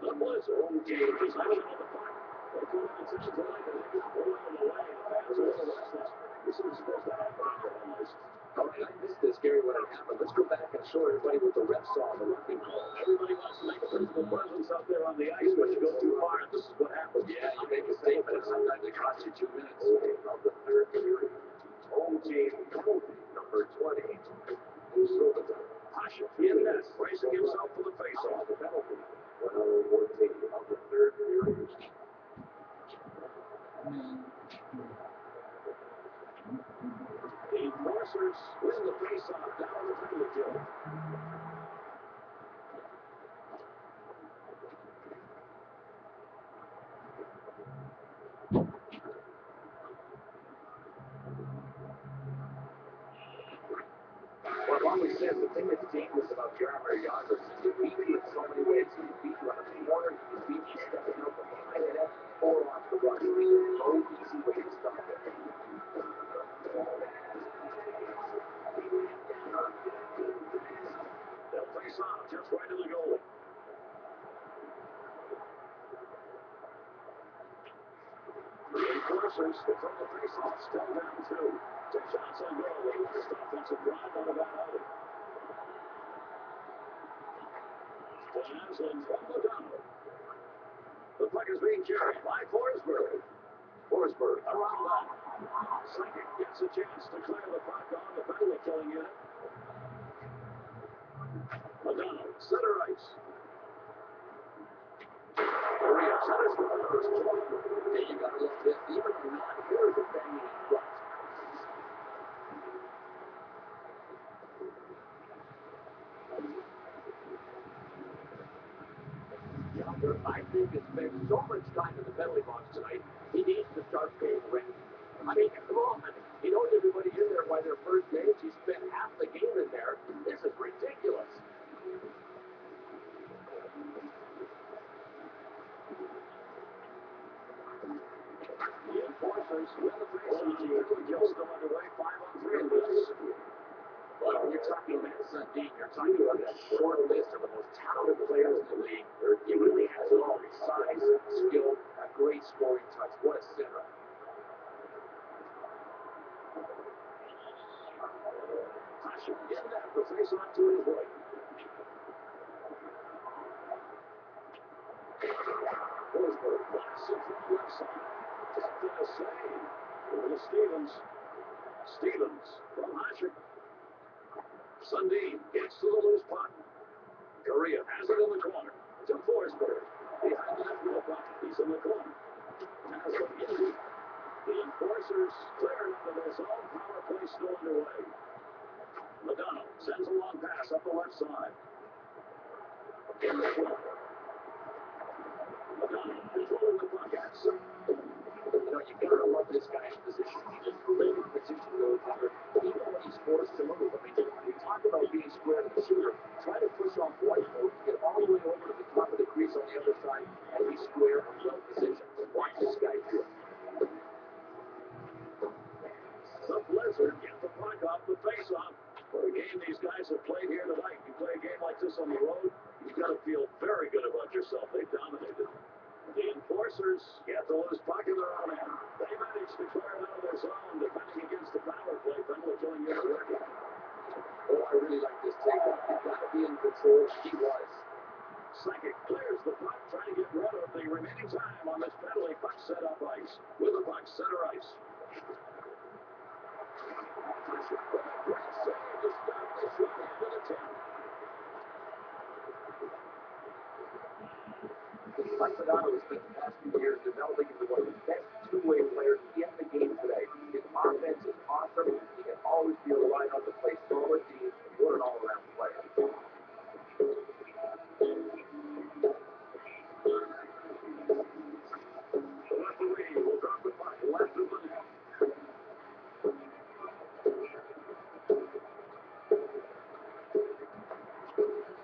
[SPEAKER 2] The Blizzards gain possession of the puck. They come in and touch it tonight, and they just roll it away. The fans are a little restless. This is supposed to happen on their almost.
[SPEAKER 3] All right, I missed this, Gary, when it happened. Let's go back and show everybody what the ref saw on the roughing call.
[SPEAKER 2] Everybody wants to make a physical presence out there on the ice, but you go too far, and this is what happens.
[SPEAKER 3] Yeah, you make a statement, and sometimes it costs you 2 minutes. Of the third period, home team penalty number 20.
[SPEAKER 2] Tasha in net, bracing himself for the face-off.
[SPEAKER 3] The penalty, 114 of the third period.
[SPEAKER 2] The Enforcers win the face-off down the penalty kill.
[SPEAKER 3] Well, I've always said the thing that's dangerous about Jaromir Jagr is he can beat you in so many ways. He can beat you on a corner, he can beat you stepping out from behind the net, or off the rush. There's no easy way to stop it.
[SPEAKER 2] They'll face off just right of the goalie. The Enforcers from the face-off still down 2. 2 shots on goal. The last offensive drive out of that outing. Jansen from the down. The puck is being carried by Forsberg. Forsberg around that. Sakic gets a chance to clear the puck on the penalty killing unit. Madonna, center ice. Korea centers for the first point.
[SPEAKER 3] Hey, you gotta love this. Even the non-hitters are banging in front. Younger, I think, has spent so much time in the penalty box tonight, he needs to start paying rent. I mean, come on. He knows everybody in there by their first names. He spent half the game in there. This is ridiculous.
[SPEAKER 2] The Enforcers win the faceoff. Quickly kill still underway. 5-on-3 in this.
[SPEAKER 3] But when you're talking Matt Sundin, you're talking about that short list of the most talented players in the league. He really has it all. Size, skill, a great scoring touch. What a center.
[SPEAKER 2] Pressure in that. The faceoff to his right. Forsberg blocks it from the left side. Tapped in a save. Over to Stevens. Stevens from Hasek. Sundin gets to the loose puck. Korea has it in the corner. To Forsberg. Behind the net with the puck. He's in the corner. Has it in. The Enforcers cleared out of their zone. Power play still underway. Madonna sends a long pass up the left side. In the corner. Madonna controlling the puck at center.
[SPEAKER 3] You know, you gotta love this guy's position. He's a terrific position goaltender. Even when he's forced to move, I mean, we talk about being square to the shooter. Try to push off white mode, get all the way over to the top of the crease on the other side, and be square and well positioned. Watch this guy do it.
[SPEAKER 2] The Blizzard get the puck off the face-off. For a game these guys have played here tonight, you play a game like this on the road, you've got to feel very good about yourself. They dominated. The Enforcers get the loose puck in their own end. They managed to clear it out of their zone, defending against the power play. Penalty killing unit working.
[SPEAKER 3] Oh, I really like this takeoff. You've got to be in control. He was.
[SPEAKER 2] Second clears the puck, trying to get rid of the remaining time on this penalty. Puck set up ice. With the puck, center ice. Great save to stop the shot into the 10.
[SPEAKER 3] Mike Modano has spent the past few years developing into one of the best two-way players in the game today. His offense is awesome. He can always be relied on to play solid teams. What an all-around player.
[SPEAKER 2] The referee will drop the puck left of the net.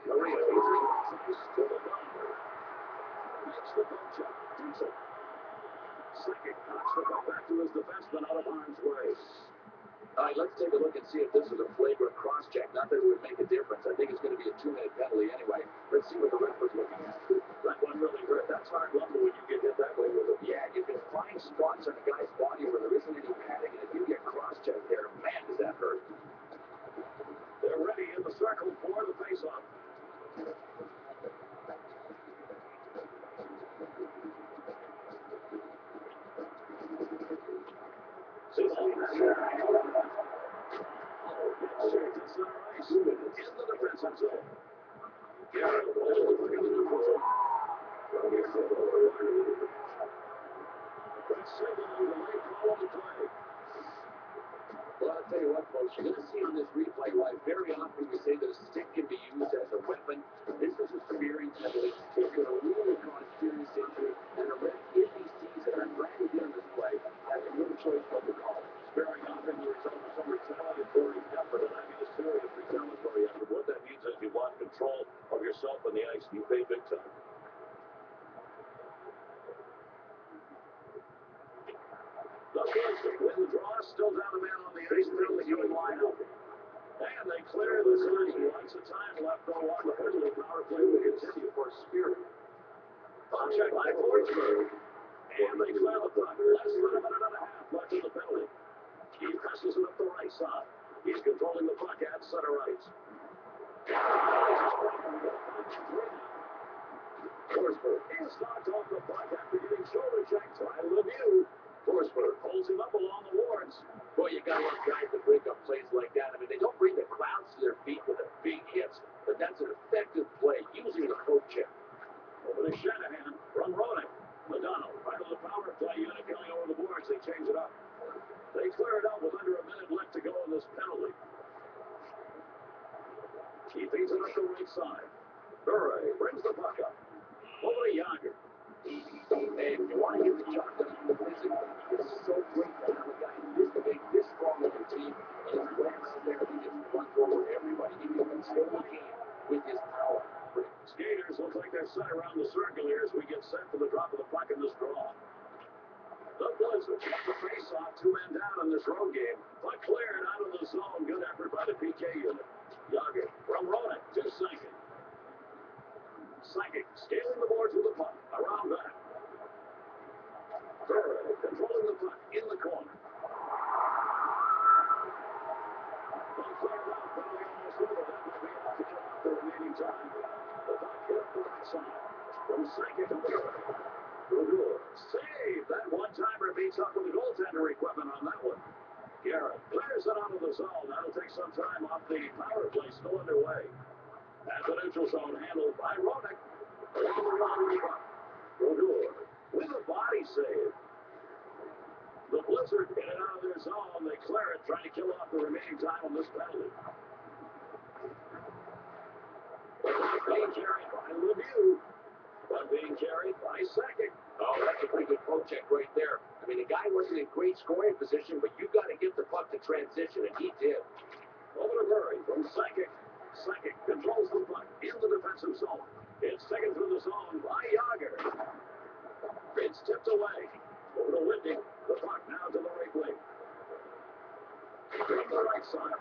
[SPEAKER 2] Maria easily passes to the bomber. Makes the poke shot. Diesel. Second knocks the puck back to his defenseman out of harm's way.
[SPEAKER 3] All right, let's take a look and see if this is a flagrant cross-check. Not that it would make a difference. I think it's going to be a 2-minute penalty anyway. Let's see what the ref was looking at.
[SPEAKER 2] That one really hurt. That's hard lumber when you get hit that way with it.
[SPEAKER 3] Yeah, you can find spots on a guy's body where there isn't any padding, and if you get cross-checked there, man, does that hurt.
[SPEAKER 2] They're ready in the circle for the face-off.
[SPEAKER 3] Well, I'll tell you what, folks, you're going to see on this replay why very often we say that a stick can be used as a weapon. This is experience that the stick could have really caused serious injury, and a ref, if he sees it, I'm glad he did on this play, has a good choice what to call it.
[SPEAKER 2] Sparing often the result of some retaliatory effort, and I mean a serious retaliatory effort. What that means is you lost control of yourself on the ice and you pay big time. The Blizzard win the draw, still down a man on the ice, penalty killing lineup. And they clear the zone. Lots of time left on the penalty. Power play will continue for Spirit. On check by Forsberg. And they clear the puck. Less than a minute and a half left in the penalty. He presses it up the right side. He's controlling the puck at center ice. Forsberg is knocked off the puck after getting shoulder checked by Lemieux. Forsberg holds him up along the boards.
[SPEAKER 3] Boy, you gotta love guys that break up plays like that. I mean, they don't bring the crowds to their feet with the big hits, but that's an effective play using the poke check.
[SPEAKER 2] Over to Shanahan from Roenick. Madonna, part of the power play unit going over the boards. They change it up. They clear it out with under a minute left to go in this penalty. He feeds it up the right side. Murray brings the puck up. Over to Yager.
[SPEAKER 3] And if you want to get the job done physically, it's so great to have a guy this big, this strong on your team. And he's right around there. He just runs over everybody. He can control the game with his power.
[SPEAKER 2] Skaters look like they're set around the circle here as we get set for the drop of the puck in this draw. The Blizzards get the face-off, 2 men down in this road game. Puck cleared out of the zone. Good effort by the PK unit. Yager from Roenick to Sakic. Sakic scaling the boards with the puck. Around back. Murray controlling the puck in the corner. They'll clear it out. Penalty almost over. That might be enough to kill off the remaining time. The puck hit up the right side. From Sakic to Murray. Good. Save. That one-timer beats up with the goaltender equipment on that one. Garrett clears it out of the zone. That'll take some time off the power play still underway. At the neutral zone, handled by Roenick. Brodeur with a body save. The Blizzard in and out of their zone. They clear it, trying to kill off the remaining time on this penalty. Being carried by Lemieux. But being carried by Sakic.
[SPEAKER 3] Oh, that's a pretty good poke check right there. I mean, the guy wasn't in great scoring position, but you got to get the puck to transition, and he did.
[SPEAKER 2] Over to Murray from Sakic. Sakic controls the puck in the defensive zone. It's taken through the zone by Yager. It's tipped away. Over to Whitney. The puck now to the right wing. From the right side.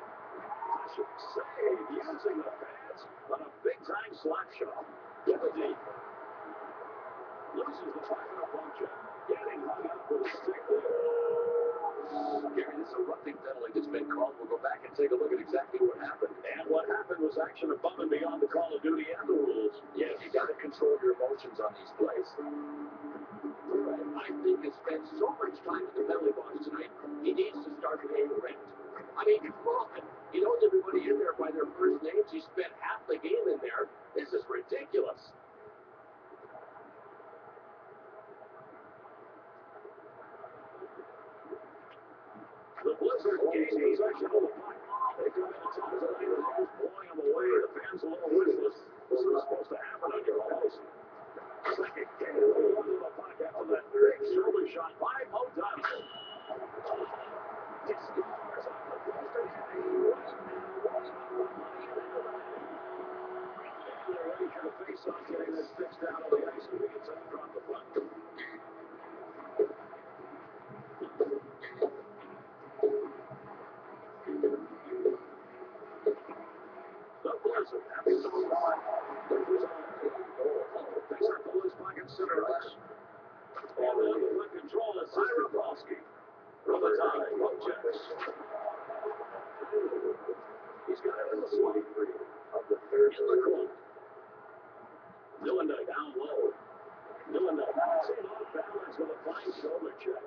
[SPEAKER 2] Save using the pads on a big-time slap shot. With the deep. Loses the puck in a bump check. Getting hung up with a stick there.
[SPEAKER 3] Gary, this is a roughing penalty that's been called. We'll go back and take a look at exactly what happened.
[SPEAKER 2] And what happened was action above and beyond the call of duty and the rules.
[SPEAKER 3] Yes, you got to control your emotions on these plays. I think he spent so much time in the penalty box tonight, he needs to start paying rent. I mean, come on. He knows everybody in there by their first names. He spent half the game in there. This is ridiculous.
[SPEAKER 2] The Blizzard gains possession of the puck. They come in top tonight and almost blowing them away. The fans a little restless. This is supposed to happen on your host. Second game, a little under the puck after that big shoulder shot by O'Donnell. He scores off the post and they're ready for the face-off, getting their sticks down on the ice as we get set to drop the puck. The Blizzard having to move on. Picks up the loose puck in center ice. And then the puck control is Rapolsky. From the top, poke checks. He's got it in the slot.
[SPEAKER 3] Of the third
[SPEAKER 2] In the corner. Nylander down low. Nylander bouncing off balance with a fine shoulder check.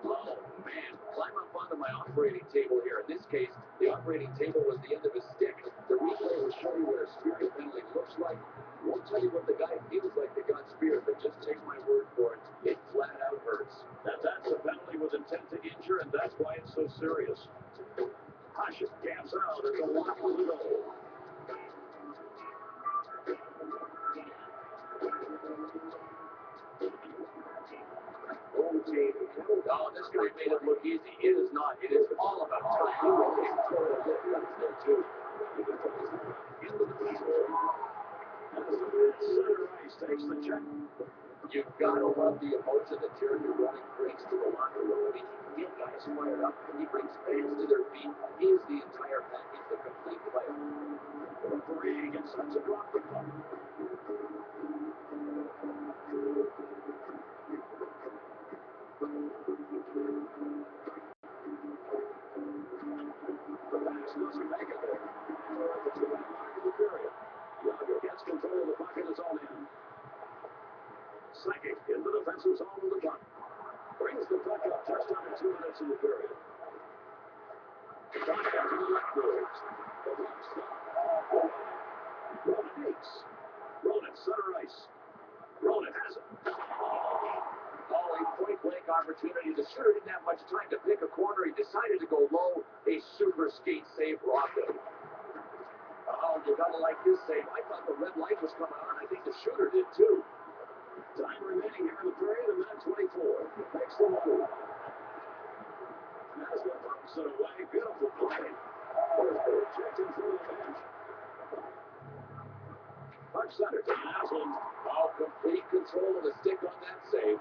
[SPEAKER 3] Oh, man. Climb up onto my operating table here. In this case, the operating table was the end of his stick. The replay will show you what a spearing penalty looks like. Won't tell you what the guy feels like that got speared, but just take my word for it. It flat out hurts.
[SPEAKER 2] That's a penalty with intent to injure, and that's why it's so serious. Hasek camps out at the lock of the goal.
[SPEAKER 3] Oh, this guy made it look easy. It is not. It is all about time. He really controlled the guns there, too.
[SPEAKER 2] Into the field. As the center ice takes the check.
[SPEAKER 3] You've got to love the emotion that Jeremy Roenick brings to the locker room. I mean, he gets guys fired up. He brings fans to their feet. He is the entire package, the complete player.
[SPEAKER 2] The referee gets set to drop the puck. The pass doesn't make it there. At the 2-minute mark of the period. Yager gets control of the puck in his own end. Sakic in the defensive zone with the puck. Brings brings the puck up just under 2 minutes in the period. Contact to the left boards. The puck stopped. Ronan Yates. Ronan, center ice. Ronan has it. Oh, a point-blank opportunity. The shooter didn't have much time to pick a corner. He decided to go low. A super skate save robbed him. Oh, you gotta like this save. I thought the red light was coming on. I think the shooter did too. Time remaining here in the period, a minute 24. Makes the move. Naslund pumps it away. Beautiful play. Forsberg checked in through the bench. Puck center to Naslund. Oh, complete control of the stick on that save.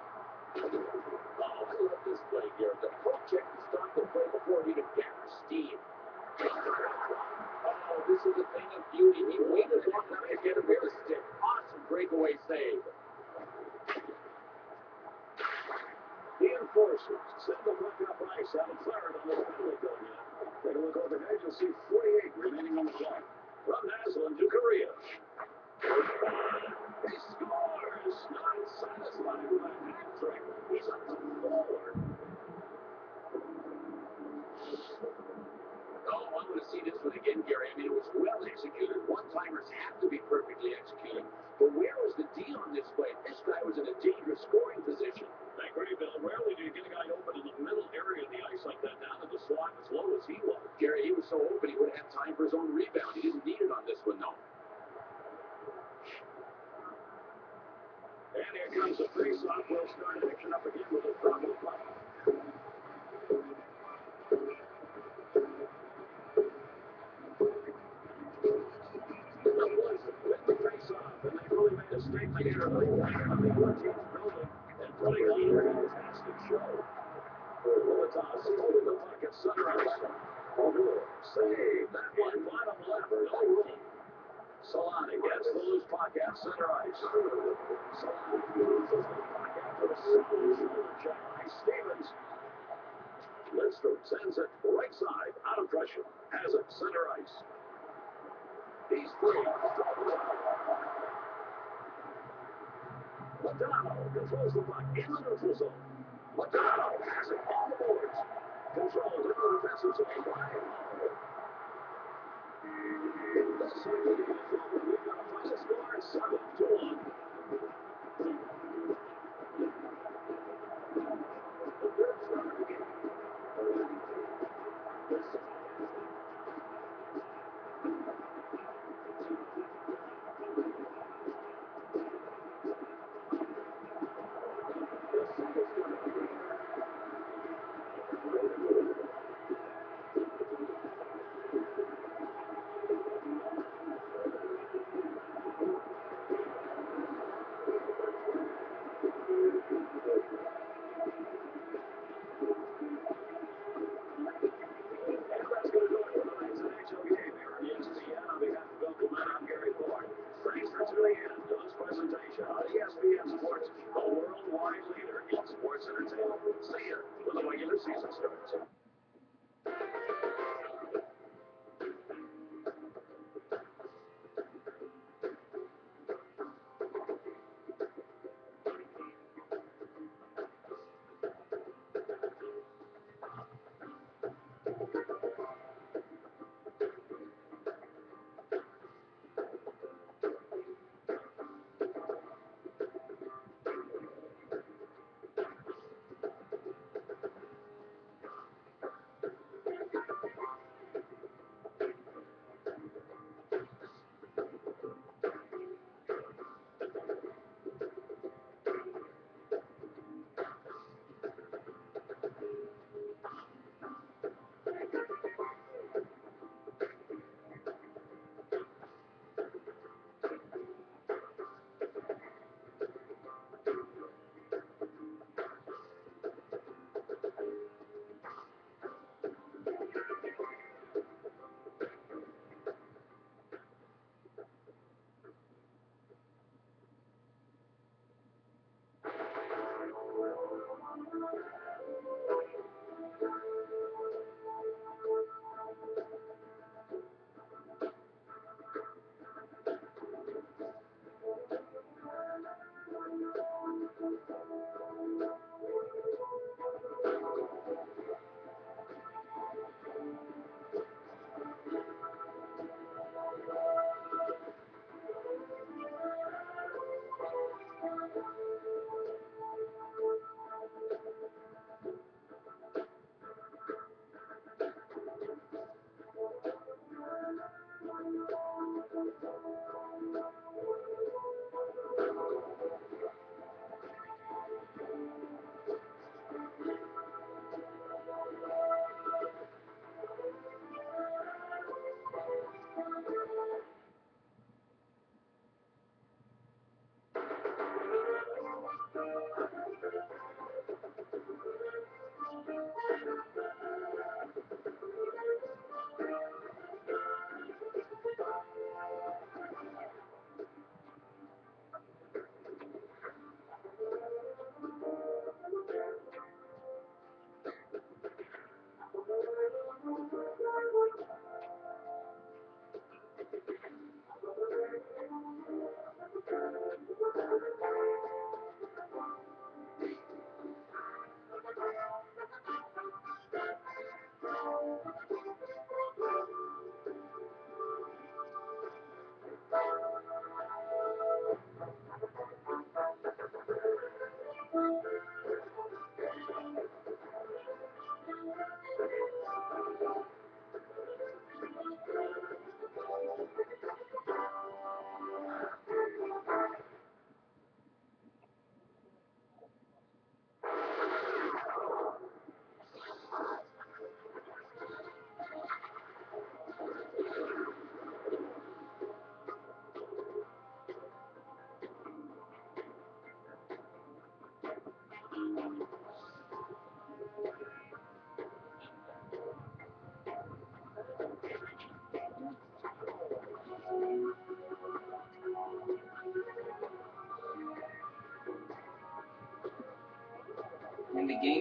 [SPEAKER 2] Oh, I love this play here. The poke check to stop the play before it even gathers steam. Oh, this is a thing of beauty. He waited long enough to get him with the stick. Awesome breakaway save. The enforcers send the puck up ice out of third on the penalty going in. Take a look over there. You'll see 48 remaining on the clock. From Naslund to Korea. He scores! Not satisfied with a hat trick. He's up to 4. Oh, I want to see this one again, Gary. I mean, it was well executed. One-timers have to be perfectly executed. But where was the D on this play? This guy was in a dangerous scoring position. I agree, Bill. Rarely do you get a guy open in the middle area of the ice like that, down at the slot as low as he was. Gary, he was so open he would have time for his own rebound. He didn't need it on this one, though. And here comes the face-off. We'll start action up again with a drop of the puck. With the face-off, and they've really made a statement here by coming to our team's building and putting on a fantastic show. Militas holding the puck at center ice. Save that one, bottom left, no room. Solani gets the loose puck at center ice. Solani loses the puck after a solid shoulder check by Stevens. Lindstrom sends it right side, out of pressure. Has it, center ice. He's free. Madonna controls the puck in the neutral zone. Madonna has it on the boards. Controlled in the defensive zone by Hall. The second is over. We've got a final score at 7-1. The third start of the game.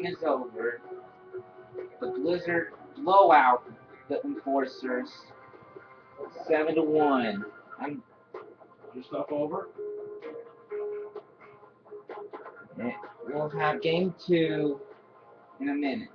[SPEAKER 1] game is over. The Blizzard blow out the Enforcers 7-1.
[SPEAKER 3] Your stuff over?
[SPEAKER 1] We'll have game 2 in a minute.